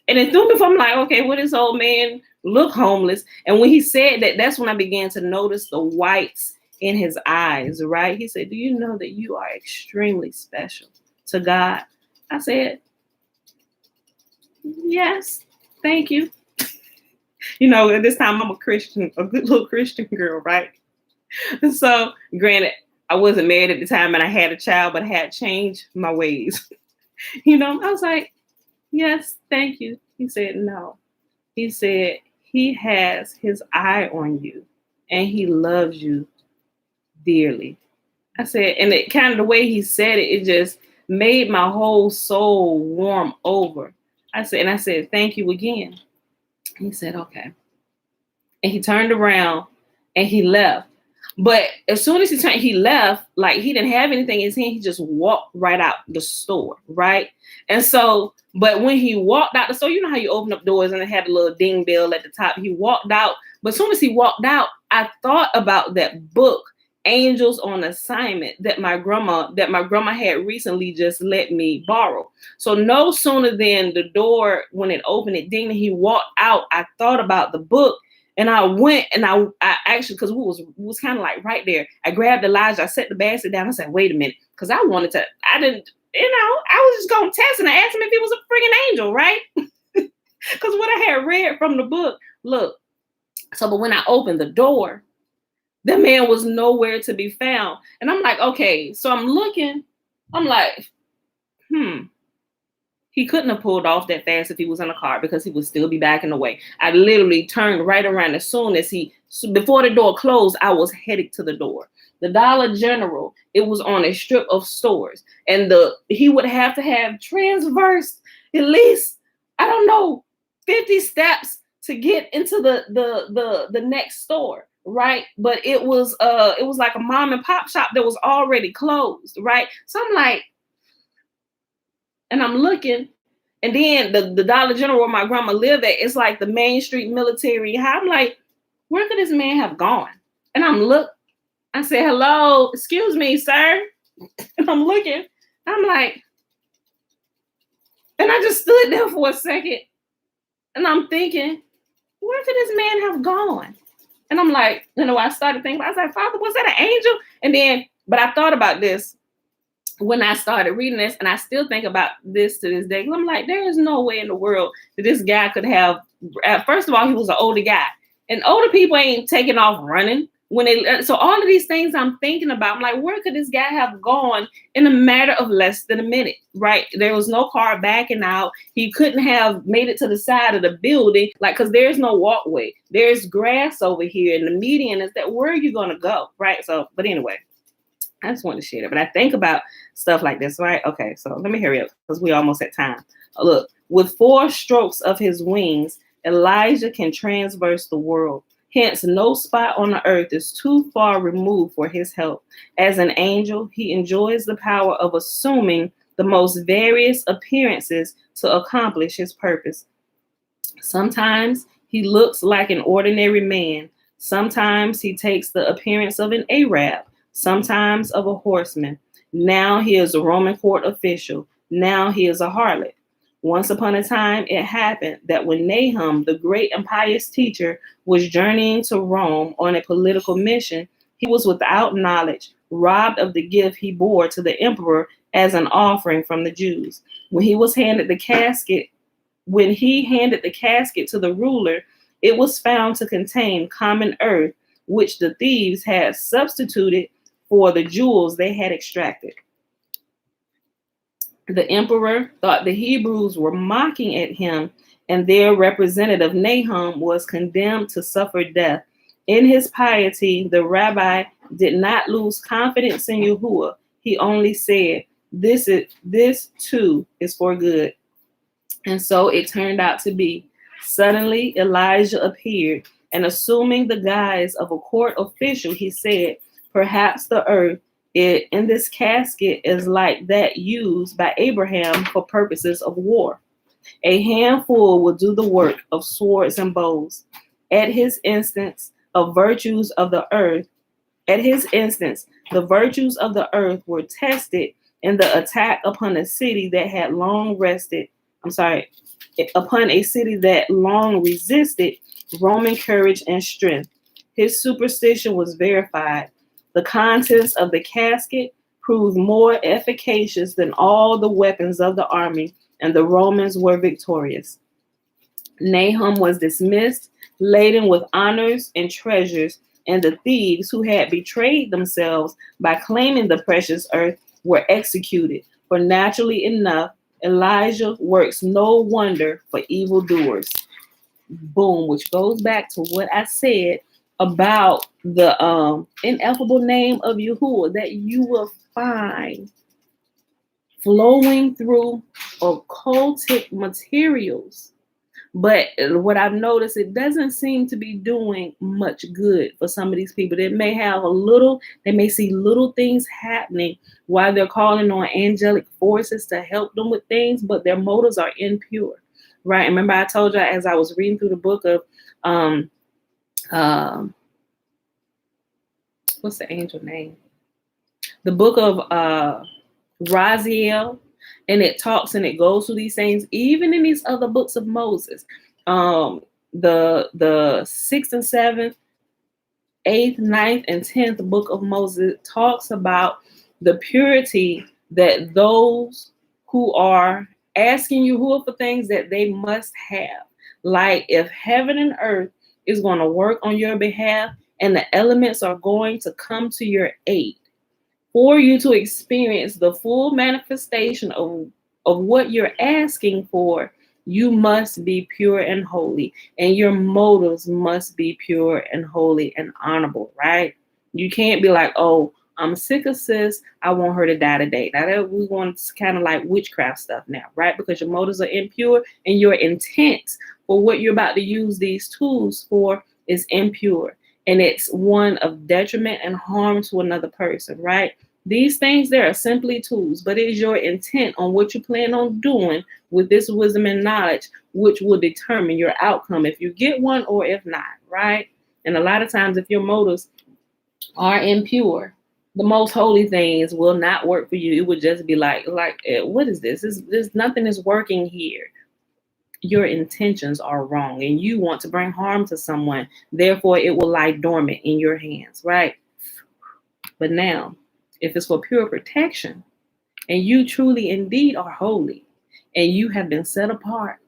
and it threw me for, I'm like, okay, well, this old man look homeless. And when he said that, that's when I began to notice the whites in his eyes, right? He said, do you know that you are extremely special to God? I said, yes, thank you. At this time I'm a Christian, a good little Christian girl, right? So, granted, I wasn't married at the time and I had a child, but I had changed my ways. I was like, yes, thank you. He said, no. He said, he has his eye on you and he loves you dearly. I said, and it kind of the way he said it, it just made my whole soul warm over. I said, thank you again. He said, okay. And he turned around and he left. But as soon as he left, like he didn't have anything in his hand, he just walked right out the store, right? And so, but when he walked out the store, you know how you open up doors and it had a little ding bell at the top. He walked out, but as soon as he walked out, I thought about that book, Angels on Assignment, that my grandma had recently just let me borrow. So no sooner than the door, when it opened, it dinged, and he walked out, I thought about the book. And I went and I actually, because we was kind of like right there. I grabbed Elijah, I set the basket down. I said, wait a minute, because I was just going to test, and I asked him if he was a freaking angel, right? Because what I had read from the book, look. So, but when I opened the door, the man was nowhere to be found. And I'm like, okay, so I'm looking, I'm like, he couldn't have pulled off that fast if he was in a car because he would still be backing away. I literally turned right around as soon as before the door closed, I was headed to the door. The Dollar General, it was on a strip of stores. And he would have to have transversed at least, 50 steps to get into the next store, right? But it was like a mom and pop shop that was already closed, right? So I'm like, and I'm looking, and then the Dollar General where my grandma lived at, it's like the Main Street Military High. I'm like, where could this man have gone? And I said, hello, excuse me, sir. And I'm looking, I'm like, and I just stood there for a second, and I'm thinking, where could this man have gone? And I'm like, I started thinking, I was like, Father, was that an angel? But I thought about this when I started reading this, and I still think about this to this day. I'm like, there is no way in the world that this guy could have. First of all, he was an older guy, and older people ain't taking off running so all of these things I'm thinking about. I'm like, where could this guy have gone in a matter of less than a minute? Right? There was no car backing out. He couldn't have made it to the side of the building, because there's no walkway. There's grass over here, and the median is that. Where are you gonna go? Right? So, but anyway. I just wanted to share that. But I think about stuff like this, right? Okay, so let me hurry up because we almost at time. Look, with 4 strokes of his wings, Elijah can traverse the world. Hence, no spot on the earth is too far removed for his help. As an angel, he enjoys the power of assuming the most various appearances to accomplish his purpose. Sometimes he looks like an ordinary man. Sometimes he takes the appearance of an Arab. Sometimes of a horseman. Now he is a Roman court official. Now he is a harlot. Once upon a time, it happened that when Nahum, the great and pious teacher, was journeying to Rome on a political mission, he was without knowledge, robbed of the gift he bore to the emperor as an offering from the Jews. When he handed the casket to the ruler, it was found to contain common earth, which the thieves had substituted for the jewels they had extracted. The emperor thought the Hebrews were mocking at him, and their representative Nahum was condemned to suffer death. In his piety, the rabbi did not lose confidence in Yahuah. He only said, this too is for good. And so it turned out to be. Suddenly, Elijah appeared, and assuming the guise of a court official, he said, perhaps the earth in this casket is like that used by Abraham for purposes of war. A handful will do the work of swords and bows. At his instance, the virtues of the earth were tested in the attack upon a city that had long resisted Roman courage and strength. His superstition was verified. The contents of the casket proved more efficacious than all the weapons of the army, and the Romans were victorious. Nahum was dismissed, laden with honors and treasures, and the thieves who had betrayed themselves by claiming the precious earth were executed. For naturally enough, Elijah works no wonder for evildoers. Boom, which goes back to what I said about the ineffable name of Yahuah that you will find flowing through occultic materials. But what I've noticed, it doesn't seem to be doing much good for some of these people. They may see little things happening while they're calling on angelic forces to help them with things, but their motives are impure, right? Remember, I told you as I was reading through the book of, what's the angel name? The book of YisraEL, and it talks and it goes through these things, even in these other books of Moses. The 6th and 7th, 8th, 9th, and 10th book of Moses talks about the purity that those who are asking Yahuah for things that they must have. Like if heaven and earth is going to work on your behalf and the elements are going to come to your aid, for you to experience the full manifestation of what you're asking for, you must be pure and holy, and your motives must be pure and holy and honorable, right? You can't be like, oh, I'm sick of sis, I want her to die today. Now that we want kind of like witchcraft stuff now, right? Because your motives are impure and your intent for what you're about to use these tools for is impure. And it's one of detriment and harm to another person, right? These things, there are simply tools, but it is your intent on what you plan on doing with this wisdom and knowledge, which will determine your outcome, if you get one or if not, right? And a lot of times, if your motives are impure, the most holy things will not work for you. It would just be like, what is this? This nothing is working here. Your intentions are wrong and you want to bring harm to someone. Therefore, it will lie dormant in your hands, right? But now, if it's for pure protection and you truly indeed are holy and you have been set apart,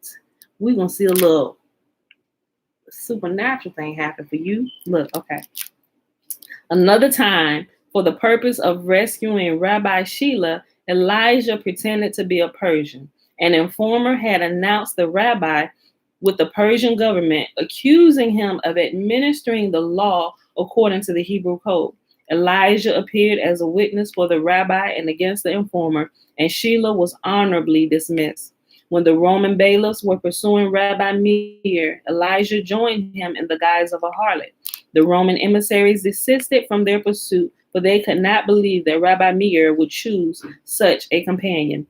we're going to see a little supernatural thing happen for you. Look, okay. Another time, for the purpose of rescuing Rabbi Sheila, Elijah pretended to be a Persian. An informer had announced the rabbi with the Persian government, accusing him of administering the law according to the Hebrew code. Elijah appeared as a witness for the rabbi and against the informer, and Sheila was honorably dismissed. When the Roman bailiffs were pursuing Rabbi Meir, Elijah joined him in the guise of a harlot. The Roman emissaries desisted from their pursuit, for they could not believe that Rabbi Meir would choose such a companion.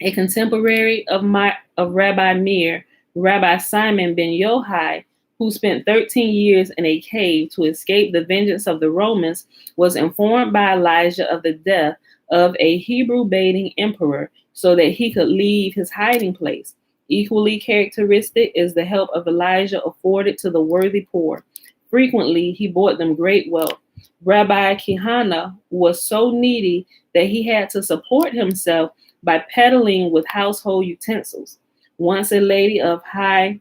A contemporary of Rabbi Meir, Rabbi Simon ben Yohai, who spent 13 years in a cave to escape the vengeance of the Romans, was informed by Elijah of the death of a Hebrew-baiting emperor so that he could leave his hiding place. Equally characteristic is the help of Elijah afforded to the worthy poor. Frequently, he brought them great wealth. Rabbi Kihana was so needy that he had to support himself by peddling with household utensils. Once a lady of high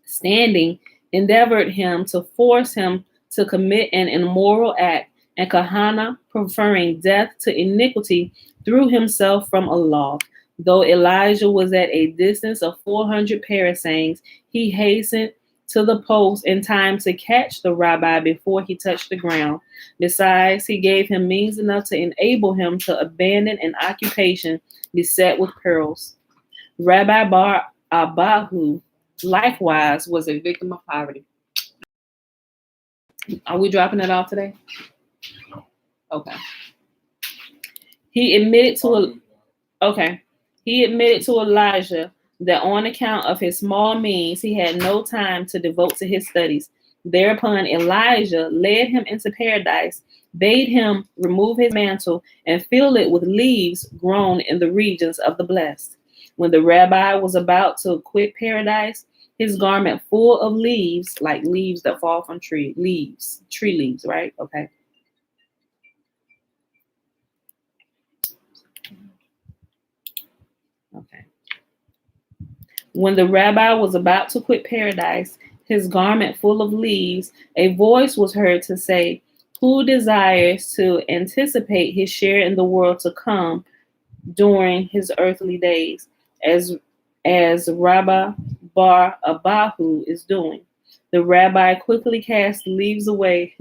standing endeavored him to force him to commit an immoral act, and Kahana, preferring death to iniquity, threw himself from a loft. Though Elijah was at a distance of 400 parasangs, he hastened to the post in time to catch the rabbi before he touched the ground. Besides, he gave him means enough to enable him to abandon an occupation beset with pearls. Rabbi Bar Abahu likewise was a victim of poverty. Are we dropping it off today? Okay. He admitted to Elijah that on account of his small means, he had no time to devote to his studies. Thereupon Elijah led him into paradise, bade him remove his mantle and fill it with leaves grown in the regions of the blessed. When the rabbi was about to quit paradise, his garment full of leaves, like leaves that fall from tree leaves, right? Okay. Okay. When the rabbi was about to quit paradise, his garment full of leaves, a voice was heard to say, "Who desires to anticipate his share in the world to come during his earthly days, as Rabbi Bar Abahu is doing?" The rabbi quickly cast the leaves away.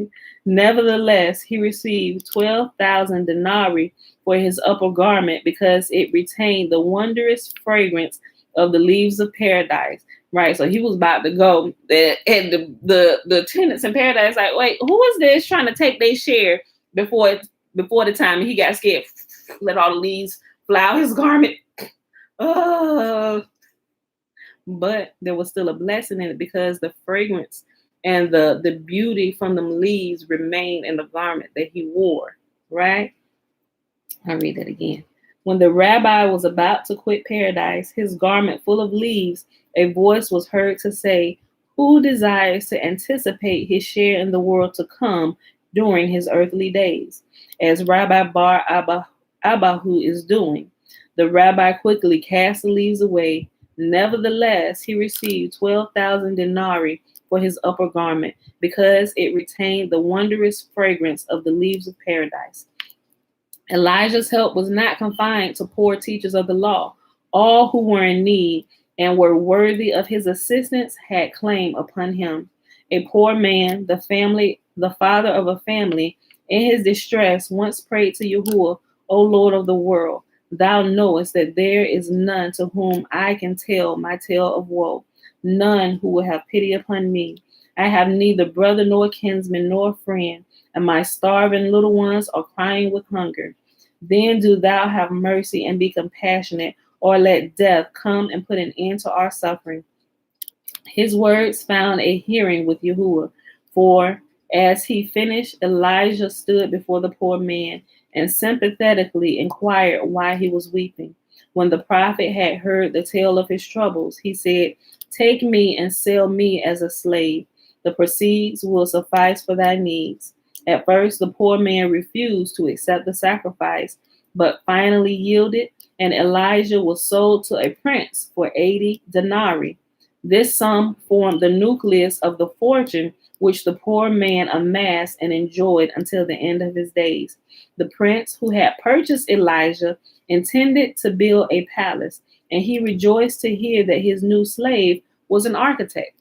Nevertheless, he received 12,000 denarii for his upper garment because it retained the wondrous fragrance of the leaves of paradise. Right, so he was about to go, and the tenants in paradise like, wait, who is this trying to take their share before the time? And he got scared, let all the leaves fly out his garment. But there was still a blessing in it because the fragrance and the beauty from the leaves remained in the garment that he wore. Right? I'll read that again. When the rabbi was about to quit paradise, his garment full of leaves, a voice was heard to say, "Who desires to anticipate his share in the world to come during his earthly days, as Rabbi Bar Abahu is doing?" The rabbi quickly cast the leaves away. Nevertheless, he received 12,000 denarii for his upper garment because it retained the wondrous fragrance of the leaves of paradise. Elijah's help was not confined to poor teachers of the law. All who were in need and were worthy of his assistance had claim upon him. A poor man, the father of a family, in his distress once prayed to Yahuah, "O Lord of the world, thou knowest that there is none to whom I can tell my tale of woe, none who will have pity upon me. I have neither brother nor kinsman nor friend, and my starving little ones are crying with hunger. Then do thou have mercy and be compassionate, or let death come and put an end to our suffering." His words found a hearing with Yahuah, for as he finished, Elijah stood before the poor man and sympathetically inquired why he was weeping. When the prophet had heard the tale of his troubles, he said, "Take me and sell me as a slave. The proceeds will suffice for thy needs." At first, the poor man refused to accept the sacrifice, but finally yielded, and Elijah was sold to a prince for 80 denarii. This sum formed the nucleus of the fortune which the poor man amassed and enjoyed until the end of his days. The prince who had purchased Elijah intended to build a palace, and he rejoiced to hear that his new slave was an architect.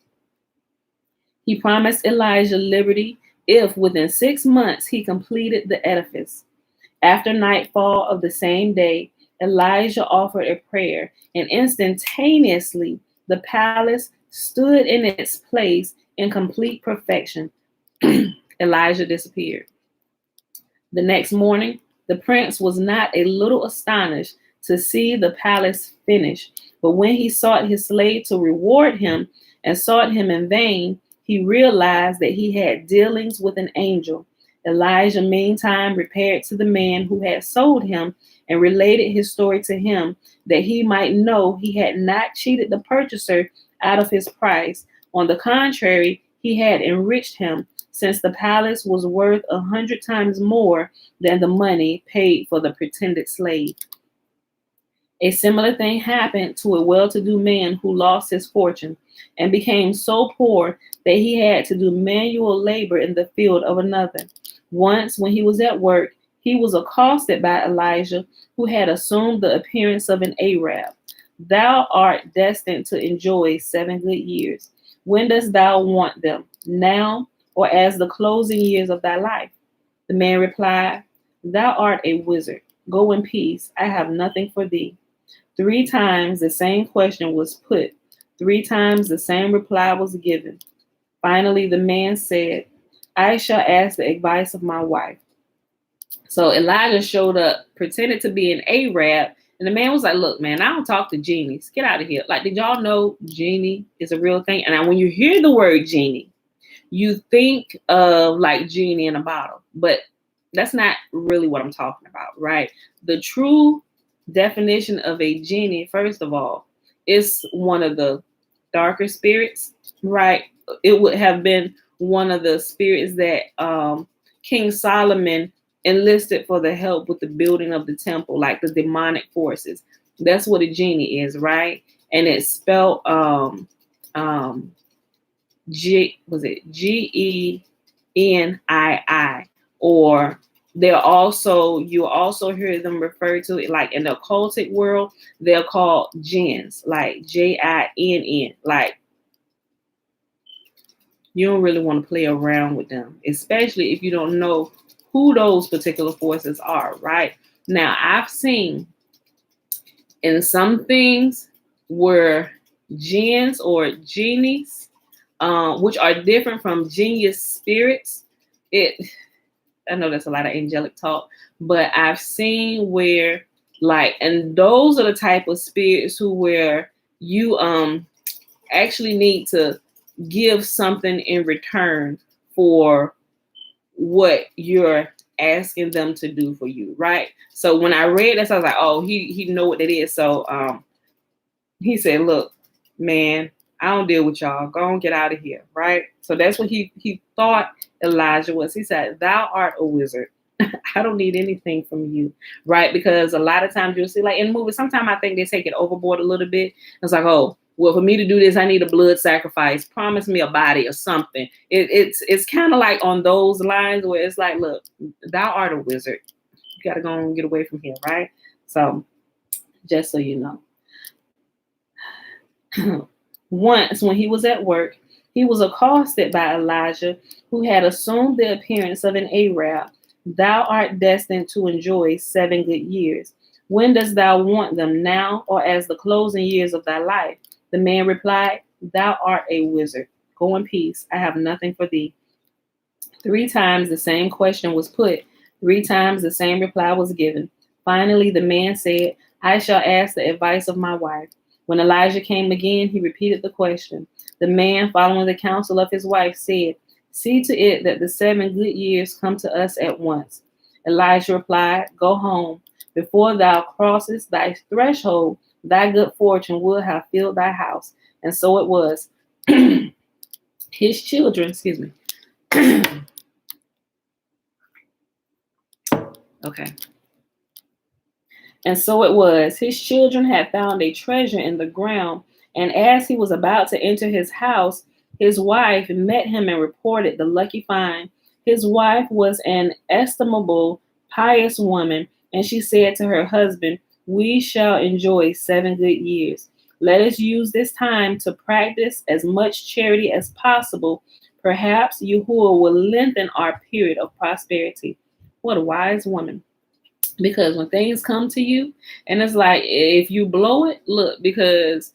He promised Elijah liberty if within 6 months he completed the edifice. After nightfall of the same day, Elijah offered a prayer, and instantaneously the palace stood in its place in complete perfection. Elijah disappeared. The next morning, the prince was not a little astonished to see the palace finished, but when he sought his slave to reward him and sought him in vain, he realized that he had dealings with an angel. Elijah, meantime, repaired to the man who had sold him and related his story to him, that he might know he had not cheated the purchaser out of his price. On the contrary, he had enriched him, since the palace was worth 100 times more than the money paid for the pretended slave. A similar thing happened to a well-to-do man who lost his fortune and became so poor that he had to do manual labor in the field of another. Once, when he was at work, he was accosted by Elijah, who had assumed the appearance of an Arab. "Thou art destined to enjoy 7 good years. When dost thou want them? Now, or as the closing years of thy life?" The man replied, "Thou art a wizard. Go in peace. I have nothing for thee." 3 times the same question was put. 3 times the same reply was given. Finally, the man said, "I shall ask the advice of my wife." So Elijah showed up, pretended to be an Arab, and the man was like, "Look, man, I don't talk to genies. Get out of here." Like, did y'all know genie is a real thing? And when you hear the word genie, you think of like genie in a bottle, but that's not really what I'm talking about, right? The true definition of a genie, first of all, is one of the darker spirits, right? It would have been one of the spirits that King Solomon enlisted for the help with the building of the temple, like the demonic forces. That's what a genie is, right? And it's spelled Genii, or you also hear them refer to it like in the occultic world, they're called jinns, like Jinn. Like, you don't really want to play around with them, especially if you don't know who those particular forces are, right? Now, I've seen in some things where jinns or genies, which are different from genius spirits. I know that's a lot of angelic talk, but I've seen where, like, and those are the type of spirits where you actually need to give something in return for what you're asking them to do for you, right? So when I read this, I was like, oh, he know what it is. So he said, look, man, I don't deal with y'all. Go and get out of here, right? So that's what he thought Elijah was. He said, thou art a wizard. I don't need anything from you, right? Because a lot of times you'll see, like in movies, sometimes I think they take it overboard a little bit. It's like, oh, well, for me to do this, I need a blood sacrifice. Promise me a body or something. It's kind of like on those lines where it's like, look, thou art a wizard. You got to go and get away from here, right? So just so you know. Once, when he was at work, he was accosted by Elijah, who had assumed the appearance of an Arab. Thou art destined to enjoy 7 good years. When dost thou want them, now or as the closing years of thy life? The man replied, thou art a wizard. Go in peace. I have nothing for thee. 3 times the same question was put. 3 times the same reply was given. Finally, the man said, I shall ask the advice of my wife. When Elijah came again, he repeated the question. The man, following the counsel of his wife, said, see to it that the 7 good years come to us at once. Elijah replied, go home. Before thou crossest thy threshold, thy good fortune will have filled thy house. And so it was. His children, okay. And so it was. His children had found a treasure in the ground, and as he was about to enter his house, his wife met him and reported the lucky find. His wife was an estimable, pious woman, and she said to her husband, we shall enjoy 7 good years. Let us use this time to practice as much charity as possible. Perhaps Yahuah will lengthen our period of prosperity. What a wise woman. Because when things come to you, and it's like, if you blow it, look, because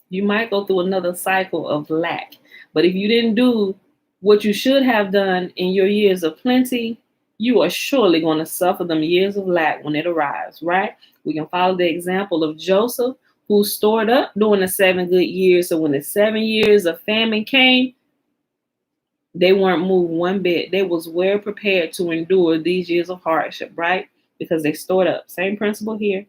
you might go through another cycle of lack. But if you didn't do what you should have done in your years of plenty, you are surely going to suffer them years of lack when it arrives, right? We can follow the example of Joseph, who stored up during the 7 good years. So when the 7 years of famine came, they weren't moved one bit. They was well prepared to endure these years of hardship, right? Because they stored up. Same principle here.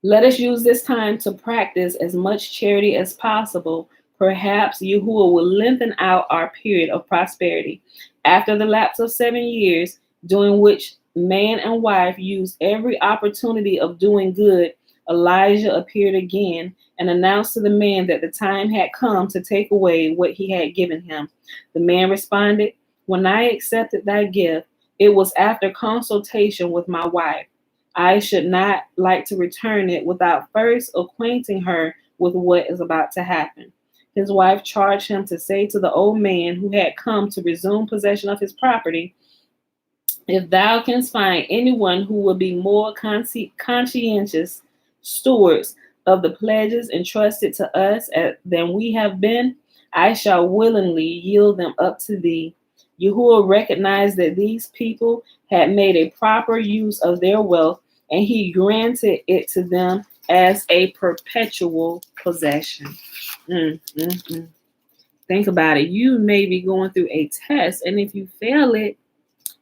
Let us use this time to practice as much charity as possible. Perhaps Yahuah will lengthen out our period of prosperity. After the lapse of 7 years, during which man and wife used every opportunity of doing good, Elijah appeared again and announced to the man that the time had come to take away what he had given him. The man responded, when I accepted thy gift, it was after consultation with my wife. I should not like to return it without first acquainting her with what is about to happen. His wife charged him to say to the old man who had come to resume possession of his property, if thou canst find anyone who will be more conscientious stewards of the pledges entrusted to us than we have been, I shall willingly yield them up to thee. Yahuah recognized that these people had made a proper use of their wealth, and he granted it to them as a perpetual possession. Think about it. You may be going through a test, and if you fail it,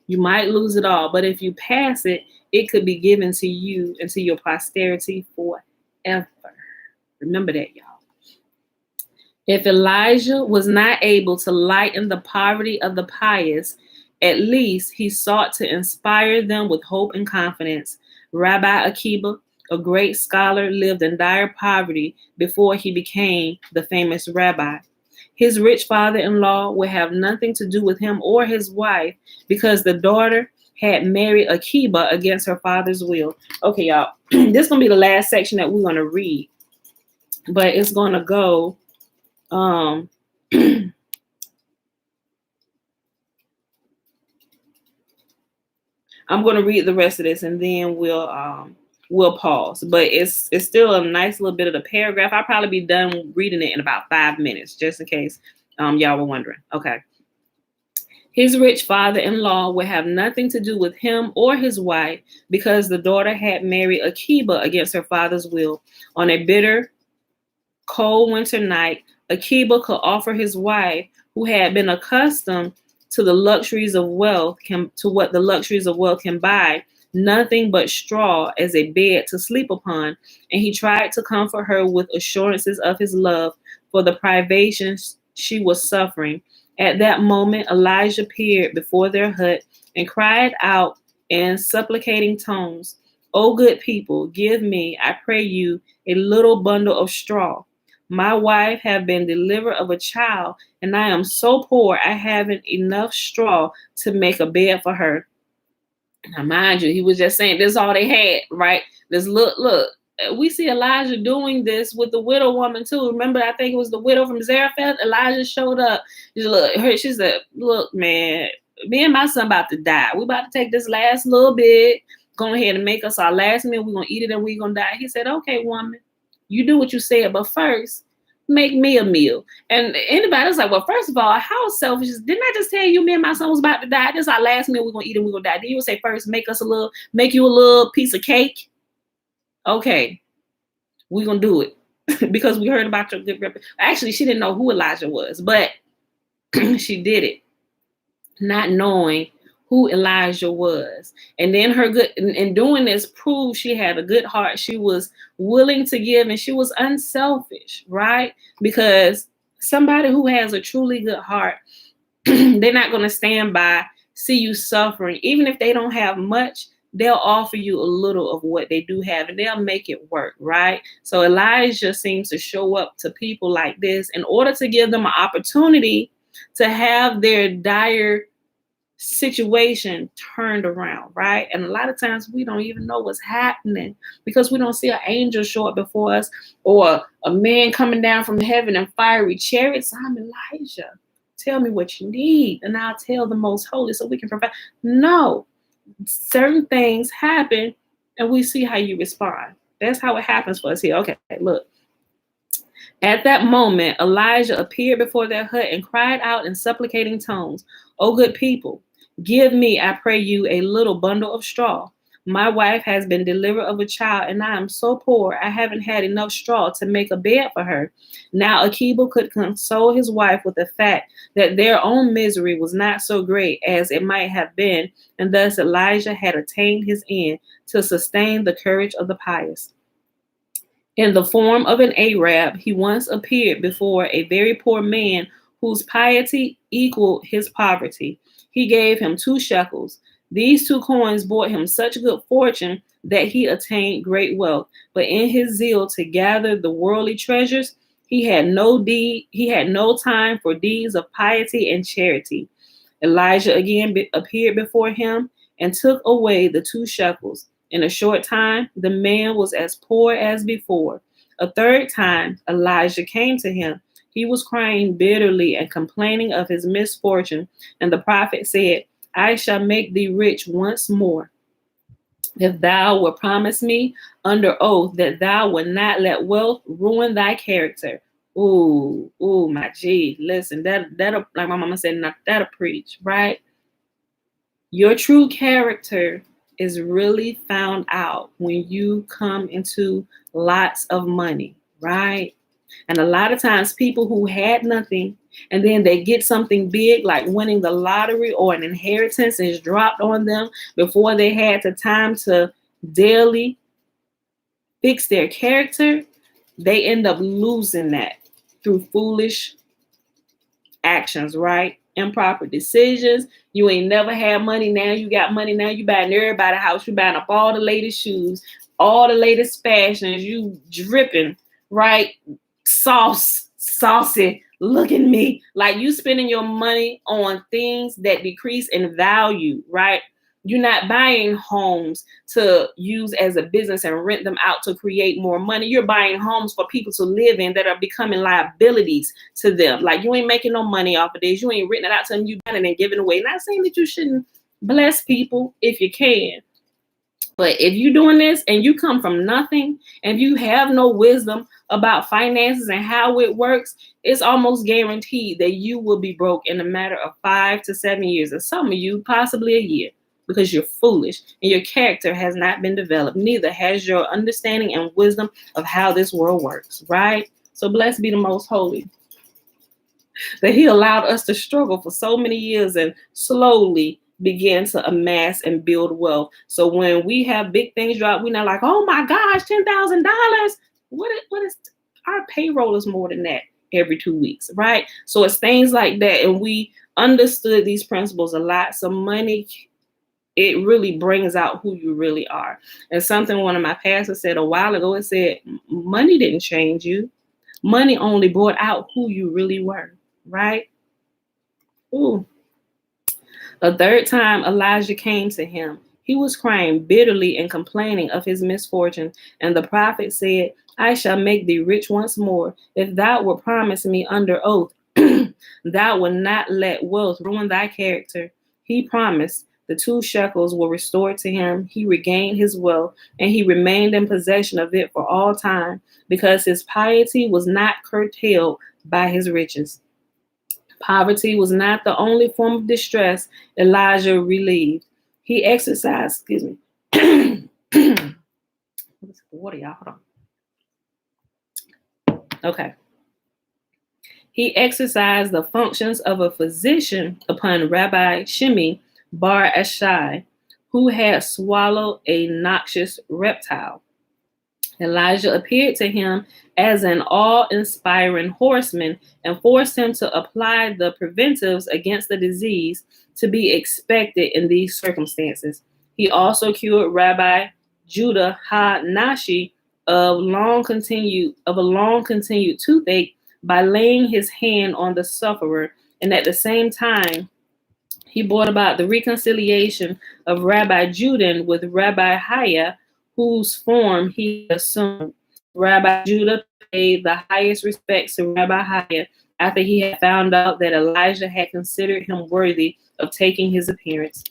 you might lose it all. But if you pass it, it could be given to you and to your posterity forever. Remember that, y'all. If Elijah was not able to lighten the poverty of the pious, at least he sought to inspire them with hope and confidence. Rabbi Akiba, a great scholar, lived in dire poverty before he became the famous rabbi. His rich father-in-law would have nothing to do with him or his wife because the daughter had married Akiba against her father's will. Okay, y'all, this is going to be the last section that we're going to read, but it's going to go, I'm going to read the rest of this and then we'll pause. But it's still a nice little bit of the paragraph. I'll probably be done reading it in about 5 minutes, just in case y'all were wondering. Okay. His rich father-in-law would have nothing to do with him or his wife because the daughter had married Akiba against her father's will. On a bitter, cold winter night, Akiba could offer his wife, who had been accustomed to the luxuries of wealth, to what the luxuries of wealth can buy, nothing but straw as a bed to sleep upon, and he tried to comfort her with assurances of his love for the privations she was suffering. At that moment, Elijah appeared before their hut and cried out in supplicating tones, "O good people, give me, I pray you, a little bundle of straw. My wife have been delivered of a child, and I am so poor I haven't enough straw to make a bed for her." Now, mind you, he was just saying this is all they had, right? This look. We see Elijah doing this with the widow woman too. Remember, I think it was the widow from Zarephath. Elijah showed up. She said, "Look, man, me and my son about to die. We about to take this last little bit, go ahead and make us our last meal. We're gonna eat it and we're gonna die." He said, "Okay, woman, you do what you said, but first, make me a meal." And anybody's like, "Well, first of all, how selfish is, didn't I just tell you me and my son was about to die? This is our last meal. We're gonna eat and we're gonna die." Then you would say, "First, make you a little piece of cake." Okay, we're gonna do it because we heard about your good rep. Actually, she didn't know who Elijah was, but she did it, not knowing who Elijah was. And then her good in doing this proved she had a good heart. She was willing to give and she was unselfish, right? Because somebody who has a truly good heart, they're not going to stand by, see you suffering. Even if they don't have much, they'll offer you a little of what they do have and they'll make it work, right? So Elijah seems to show up to people like this in order to give them an opportunity to have their dire situation turned around, right? And a lot of times we don't even know what's happening because we don't see an angel show up before us or a man coming down from heaven in fiery chariots. "I'm Elijah. Tell me what you need and I'll tell the most holy so we can provide." No, certain things happen and we see how you respond. That's how it happens for us here. Okay, look. At that moment, Elijah appeared before their hut and cried out in supplicating tones, "O good people, give me, I pray you, a little bundle of straw. My wife has been delivered of a child, and I am so poor I haven't had enough straw to make a bed for her." Now Akiba could console his wife with the fact that their own misery was not so great as it might have been, and thus Elijah had attained his end to sustain the courage of the pious. In the form of an Arab, he once appeared before a very poor man whose piety equaled his poverty. He gave him 2 shekels. These 2 coins brought him such good fortune that he attained great wealth. But in his zeal to gather the worldly treasures, he had no time for deeds of piety and charity. Elijah again appeared before him and took away the 2 shekels. In a short time, the man was as poor as before. A third time, Elijah came to him. He was crying bitterly and complaining of his misfortune. And the prophet said, "I shall make thee rich once more, if thou wilt promise me under oath that thou wilt not let wealth ruin thy character." Ooh, my G. Listen, that'll, like my mama said, that'll preach, right? Your true character is really found out when you come into lots of money, right? And a lot of times people who had nothing and then they get something big like winning the lottery or an inheritance is dropped on them before they had the time to daily fix their character, they end up losing that through foolish actions, right? Improper decisions. You ain't never had money. Now you got money. Now you buying everybody a house. You buying up all the latest shoes. all the latest fashions, you dripping, right? Saucy, look at me. Like you spending your money on things that decrease in value, right? You're not buying homes to use as a business and rent them out to create more money. You're buying homes for people to live in that are becoming liabilities to them. Like you ain't making no money off of this. You ain't renting it out to them. You buying it and giving away. Not saying that you shouldn't bless people if you can. But if you're doing this and you come from nothing and you have no wisdom about finances and how it works, it's almost guaranteed that you will be broke in a matter of 5 to 7 years, and some of you possibly a year, because you're foolish and your character has not been developed. Neither has your understanding and wisdom of how this world works, right? So blessed be the most holy that he allowed us to struggle for so many years and slowly begin to amass and build wealth. So when we have big things drop, we're not like, oh my gosh, $10,000. What is our payroll is more than that every 2 weeks, right? So it's things like that. And we understood these principles a lot. So money, it really brings out who you really are. And something one of my pastors said a while ago, it said, money didn't change you. Money only brought out who you really were, right? Ooh. A third time Elijah came to him. He was crying bitterly and complaining of his misfortune. And the prophet said, I shall make thee rich once more, if thou wilt promise me under oath, thou wilt not let wealth ruin thy character. He promised. The 2 shekels were restored to him. He regained his wealth, and he remained in possession of it for all time, because his piety was not curtailed by his riches. Poverty was not the only form of distress Elijah relieved. He exercised, water, y'all, hold on. Okay. He exercised the functions of a physician upon Rabbi Shimi Bar Ashai, who had swallowed a noxious reptile. Elijah appeared to him as an awe-inspiring horseman and forced him to apply the preventives against the disease to be expected in these circumstances. He also cured Rabbi Judah Ha-Nashi of a long-continued toothache by laying his hand on the sufferer, and at the same time, he brought about the reconciliation of Rabbi Judah with Rabbi Yahuah, whose form he assumed. Rabbi Judah paid the highest respects to Rabbi Yahuah after he had found out that Elijah had considered him worthy of taking his appearance.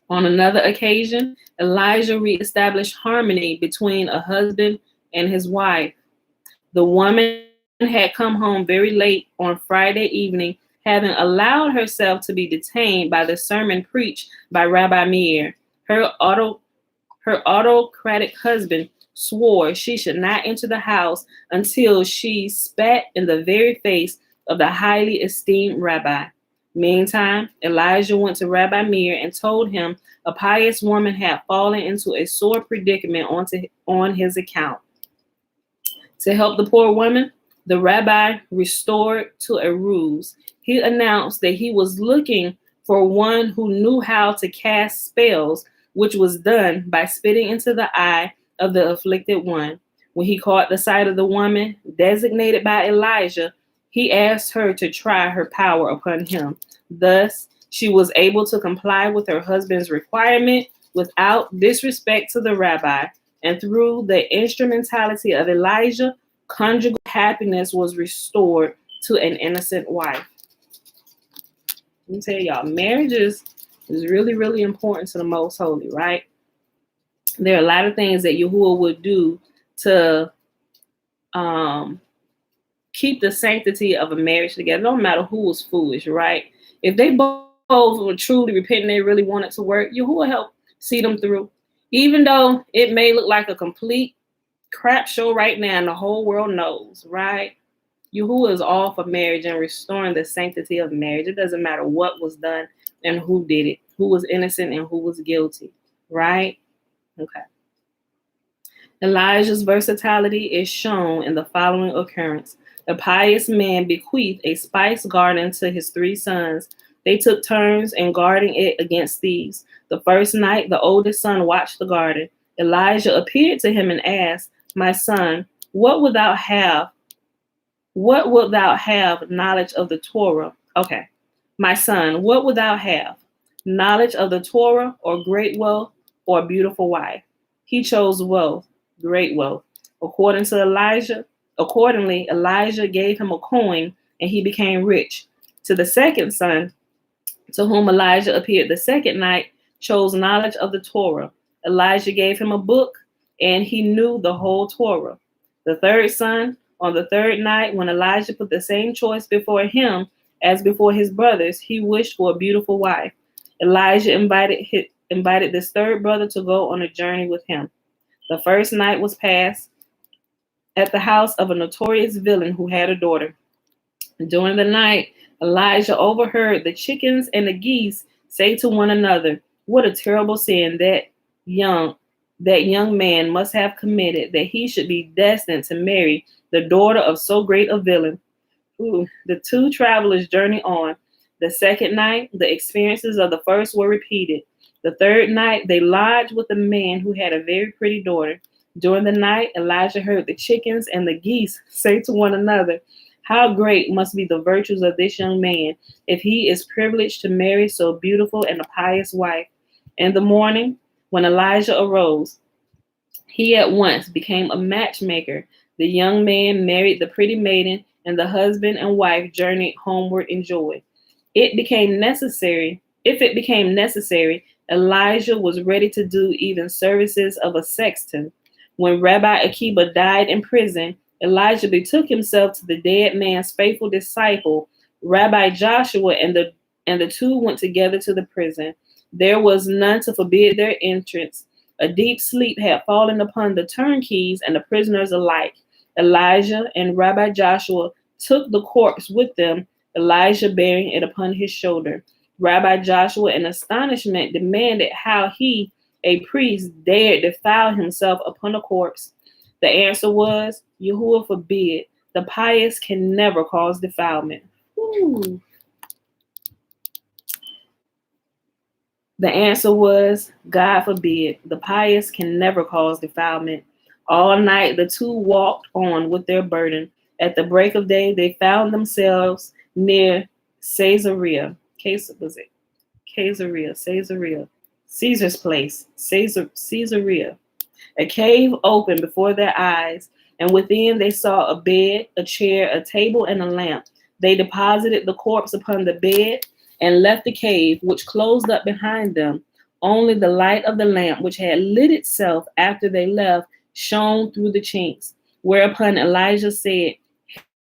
On another occasion, Elijah reestablished harmony between a husband and his wife. The woman had come home very late on Friday evening, having allowed herself to be detained by the sermon preached by Rabbi Meir. Her autocratic husband swore she should not enter the house until she spat in the very face of the highly esteemed rabbi. Meantime, Elijah went to Rabbi Meir and told him a pious woman had fallen into a sore predicament on his account. To help the poor woman, the rabbi restored to a ruse. He announced that he was looking for one who knew how to cast spells, which was done by spitting into the eye of the afflicted one. When he caught the sight of the woman designated by Elijah, he asked her to try her power upon him. Thus, she was able to comply with her husband's requirement without disrespect to the rabbi, and through the instrumentality of Elijah, conjugal happiness was restored to an innocent wife. Let me tell y'all, marriage is really, really important to the Most Holy, right? There are a lot of things that Yahuah would do to keep the sanctity of a marriage together. No matter who was foolish, right? If they both were truly repenting, they really wanted to work, Yahuah help see them through. Even though it may look like a complete crap show right now and the whole world knows, right? Yahuah is all for marriage and restoring the sanctity of marriage. It doesn't matter what was done and who did it, who was innocent and who was guilty, right? Okay. Elijah's versatility is shown in the following occurrence. A pious man bequeathed a spice garden to his 3 sons. They took turns in guarding it against thieves. The first night, the oldest son watched the garden. Elijah appeared to him and asked, "My son, what wilt thou have? What wilt thou have knowledge of the Torah?" Okay. "My son, what wilt thou have? Knowledge of the Torah, or great wealth, or a beautiful wife?" He chose wealth, great wealth. Accordingly, Elijah gave him a coin, and he became rich. To the second son, to whom Elijah appeared the second night, chose knowledge of the Torah. Elijah gave him a book, and he knew the whole Torah. The third son, on the third night, when Elijah put the same choice before him as before his brothers, he wished for a beautiful wife. Elijah invited this third brother to go on a journey with him. The first night was passed at the house of a notorious villain who had a daughter. During the night, Elijah overheard the chickens and the geese say to one another, "What a terrible sin that young man must have committed, that he should be destined to marry the daughter of so great a villain." The two travelers journeyed on. The second night, the experiences of the first were repeated. The third night, they lodged with a man who had a very pretty daughter. During the night, Elijah heard the chickens and the geese say to one another, "How great must be the virtues of this young man, if he is privileged to marry so beautiful and a pious wife." In the morning, when Elijah arose, he at once became a matchmaker. The young man married the pretty maiden, and the husband and wife journeyed homeward in joy. If it became necessary, Elijah was ready to do even services of a sexton. When Rabbi Akiba died in prison, Elijah betook himself to the dead man's faithful disciple, Rabbi Joshua, and the two went together to the prison. There was none to forbid their entrance. A deep sleep had fallen upon the turnkeys and the prisoners alike. Elijah and Rabbi Joshua took the corpse with them, Elijah bearing it upon his shoulder. Rabbi Joshua, in astonishment, demanded how he, a priest, dared defile himself upon a corpse. The answer was, "Yahuah forbid. The pious can never cause defilement." Ooh. The answer was, "God forbid. The pious can never cause defilement." All night the two walked on with their burden. At the break of day, they found themselves near Caesarea. Caesar's place. Caesarea. A cave opened before their eyes, and within they saw a bed, a chair, a table, and a lamp. They deposited the corpse upon the bed and left the cave, which closed up behind them. Only the light of the lamp, which had lit itself after they left, shone through the chinks. Whereupon Elijah said,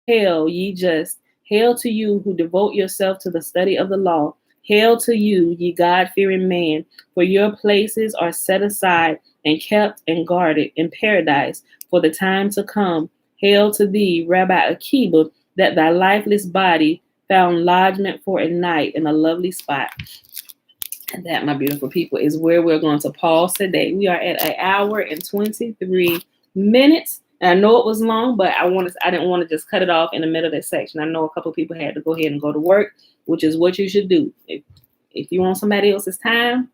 "Hail, ye just! Hail to you who devote yourself to the study of the law! Hail to you, ye God-fearing man! For your places are set aside and kept and guarded in paradise for the time to come. Hail to thee, Rabbi Akiba, that thy lifeless body found lodgment for a night in a lovely spot." And that, my beautiful people, is where we're going to pause today. We are at 1 hour and 23 minutes. And I know it was long, but I didn't want to just cut it off in the middle of that section. I know a couple of people had to go ahead and go to work, which is what you should do. If you want somebody else's time,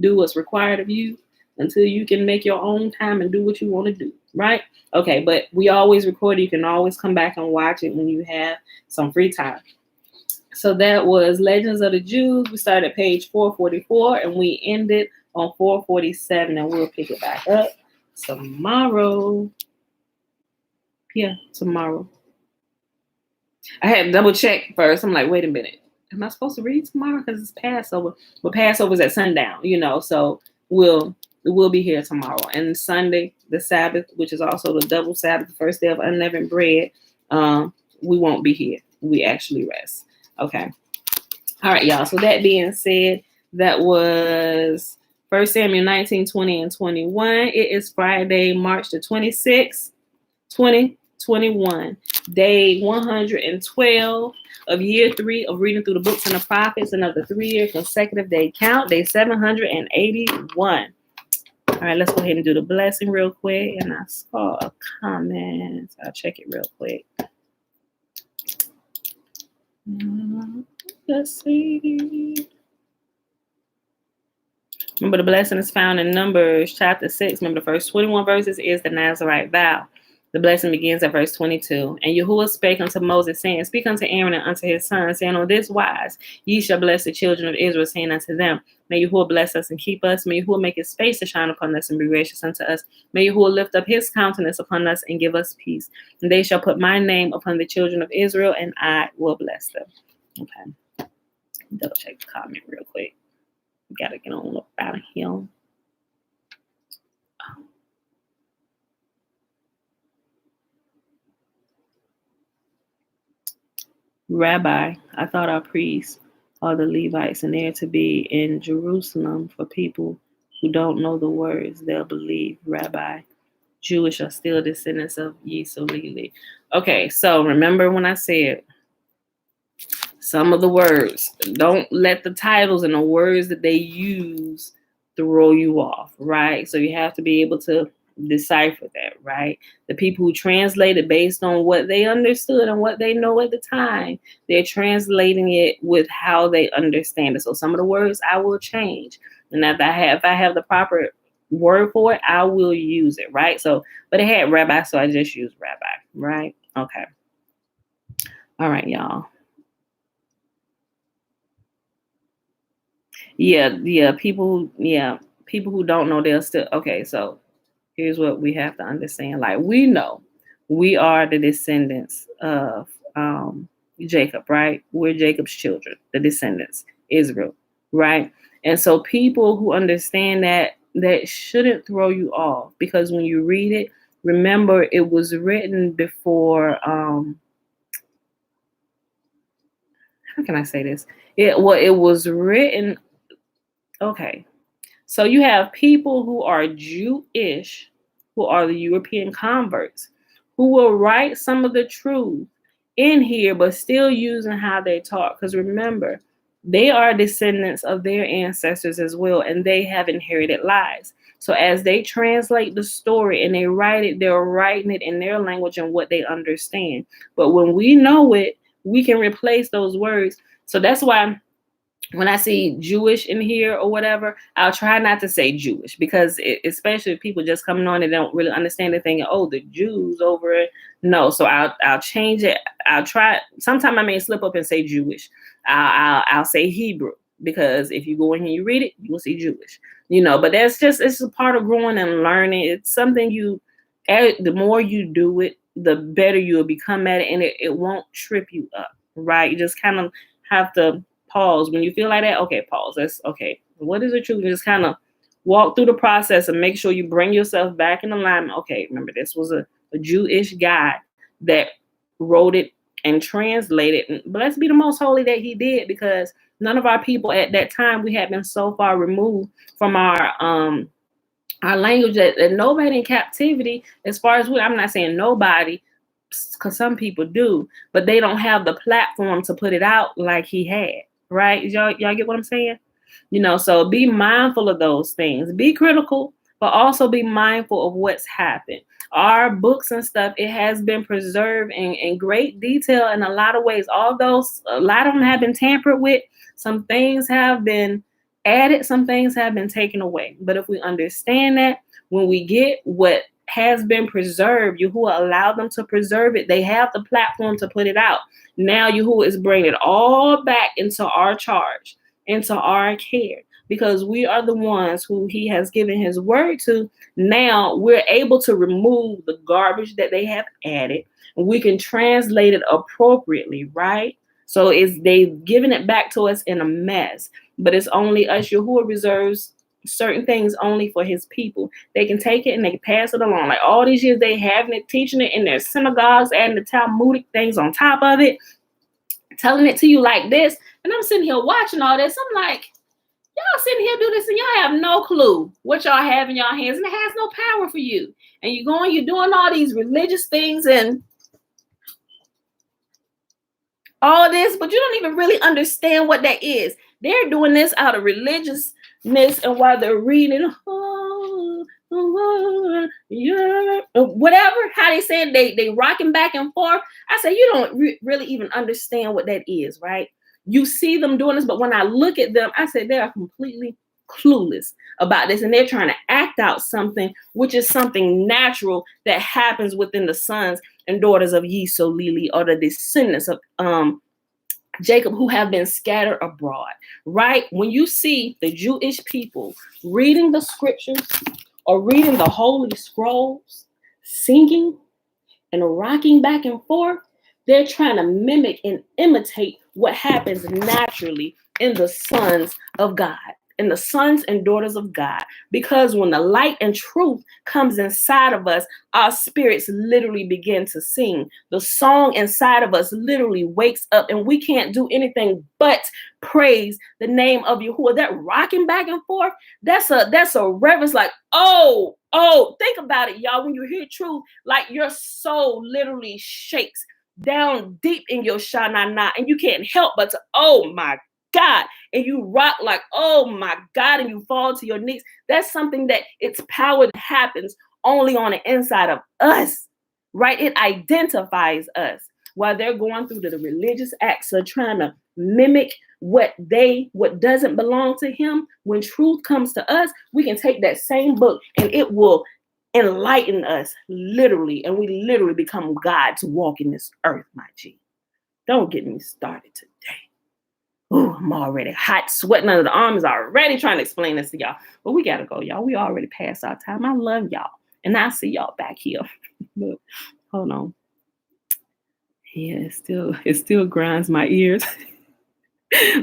do what's required of you until you can make your own time and do what you want to do, right? Okay, but we always record. You can always come back and watch it when you have some free time. So that was Legends of the Jews. We started at page 444 and we ended on 447, and we'll pick it back up tomorrow. Yeah, tomorrow. I had to double check first. I'm like, wait a minute. Am I supposed to read tomorrow? Because it's Passover. But Passover's at sundown, so we'll be here tomorrow. And Sunday, the Sabbath, which is also the double Sabbath, the first day of unleavened bread, we won't be here. We actually rest. Okay. All right, y'all. So that being said, that was 1 Samuel 19, 20, and 21. It is Friday, March the 26th, 2021. Day 112 of year 3 of reading through the books and the prophets, and of the 3-year consecutive day count, day 781. All right, let's go ahead and do the blessing real quick. And I saw a comment. I'll check it real quick. Let's see. Remember, the blessing is found in Numbers chapter 6. Remember, the first 21 verses is the Nazarite vow. The blessing begins at verse 22. And Yahuah spake unto Moses, saying, Speak unto Aaron and unto his sons, saying, On this wise ye shall bless the children of Israel, saying unto them, May Yahuah bless us and keep us. May Yahuah make his face to shine upon us and be gracious unto us. May Yahuah lift up his countenance upon us and give us peace. And they shall put my name upon the children of Israel, and I will bless them. Okay. Double check the comment real quick. Gotta get on up out of here. Rabbi, I thought our priests are the Levites, and they're to be in Jerusalem. For people who don't know the words, they'll believe. Rabbi, Jewish are still descendants of Yisolele. Okay, so remember when I said some of the words, don't let the titles and the words that they use throw you off, right? So you have to be able to decipher that, right? The people who translate it based on what they understood and what they know at the time, they're translating it with how they understand it. So some of the words I will change, and if I have the proper word for it, I will use it, right? So, but it had rabbi, so I just used rabbi, right? Okay. All right, y'all. Yeah, people who don't know, they'll still, okay, so here's what we have to understand. Like, we know we are the descendants of Jacob, right? We're Jacob's children, the descendants, Israel, right? And so people who understand that shouldn't throw you off, because when you read it, remember it was written before, how can I say this? It was written, okay. So you have people who are Jewish, who are the European converts, who will write some of the truth in here, but still using how they talk. Because remember, they are descendants of their ancestors as well, and they have inherited lies. So as they translate the story and they write it, they're writing it in their language and what they understand. But when we know it, we can replace those words. So that's why when I see Jewish in here or whatever, I'll try not to say Jewish, because especially if people just coming on and don't really understand the thing. Oh, the Jews over it. No, so I'll change it. I'll try. Sometimes I may slip up and say Jewish. I'll say Hebrew, because if you go in here and you read it, you will see Jewish. But it's a part of growing and learning. It's something the more you do it, the better you'll become at it, and it won't trip you up, right? You just kind of have to pause when you feel like that. Okay, pause. That's okay. What is the truth? Just kind of walk through the process and make sure you bring yourself back in alignment. Okay, remember, this was a Jewish guy that wrote it and translated. And blessed be the most holy that he did, because none of our people at that time, we had been so far removed from our language that nobody in captivity, as far as I'm not saying nobody, because some people do, but they don't have the platform to put it out like he had. Right? Y'all get what I'm saying? So be mindful of those things. Be critical, but also be mindful of what's happened. Our books and stuff, it has been preserved in great detail in a lot of ways. Although a lot of them have been tampered with, some things have been added, some things have been taken away. But if we understand that, when we get what has been preserved, Yahuah allowed them to preserve it. They have the platform to put it out. Now Yahuah is bringing it all back into our charge, into our care, because we are the ones who he has given his word to. Now we're able to remove the garbage that they have added, and we can translate it appropriately, right? So they've given it back to us in a mess, but it's only us. Yahuah reserves certain things only for his people. They can take it and they can pass it along. Like all these years, they having it, teaching it in their synagogues, adding the Talmudic things on top of it, telling it to you like this. And I'm sitting here watching all this. I'm like, y'all sitting here do this and y'all have no clue what y'all have in y'all hands, and it has no power for you. And you're doing all these religious things and all this, but you don't even really understand what that is. They're doing this out of religiousness, and while they're reading, whatever, how they said, they rocking back and forth. I say, you don't really even understand what that is, right? You see them doing this, but when I look at them, I say they are completely clueless about this, and they're trying to act out something which is something natural that happens within the sons and daughters of Yisolele, or the descendants of Jacob, who have been scattered abroad, right? When you see the Jewish people reading the scriptures or reading the holy scrolls, singing and rocking back and forth, they're trying to mimic and imitate what happens naturally in the sons of God, in the sons and daughters of God. Because when the light and truth comes inside of us, our spirits literally begin to sing. The song inside of us literally wakes up, and we can't do anything but praise the name of Yahuah. That rocking back and forth, that's a reverence. Like, oh, think about it, y'all. When you hear truth, like your soul literally shakes down deep in your shanana, and you can't help but to, oh my God, and you rock like, oh my God, and you fall to your knees. That's something that its power that happens only on the inside of us, right? It identifies us. While they're going through the religious acts of trying to mimic what doesn't belong to him, when truth comes to us, we can take that same book and it will enlighten us literally, and we literally become gods walking this earth, my G. Don't get me started today. Oh, I'm already hot, sweating under the arms, already trying to explain this to y'all. But we gotta go, y'all. We already passed our time. I love y'all. And I'll see y'all back here. Look, hold on. Yeah, it still grinds my ears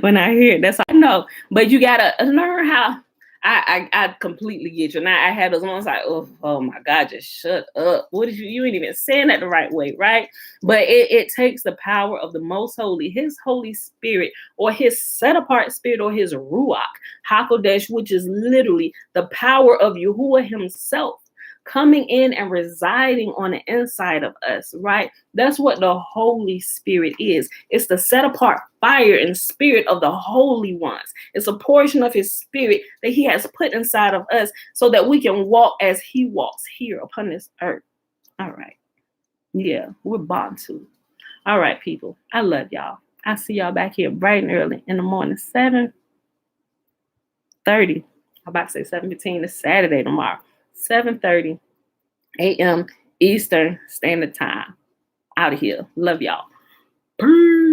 when I hear it. That's all I know. But you gotta learn how. I completely get you. Now I had those moments like, oh my God, just shut up. What did you ain't even saying that the right way, right? But it takes the power of the most holy, his Holy Spirit, or his set apart spirit, or his Ruach HaKodesh, which is literally the power of Yahuah himself, coming in and residing on the inside of us, right? That's what the Holy Spirit is. It's the set apart fire and spirit of the holy ones. It's a portion of his spirit that he has put inside of us so that we can walk as he walks here upon this earth. All right. Yeah, we're born to. All right, people. I love y'all. I'll see y'all back here bright and early in the morning, 7:30. I'm about to say 7:15. It's Saturday tomorrow. 7:30 a.m. Eastern Standard Time. Out of here. Love y'all. Peace.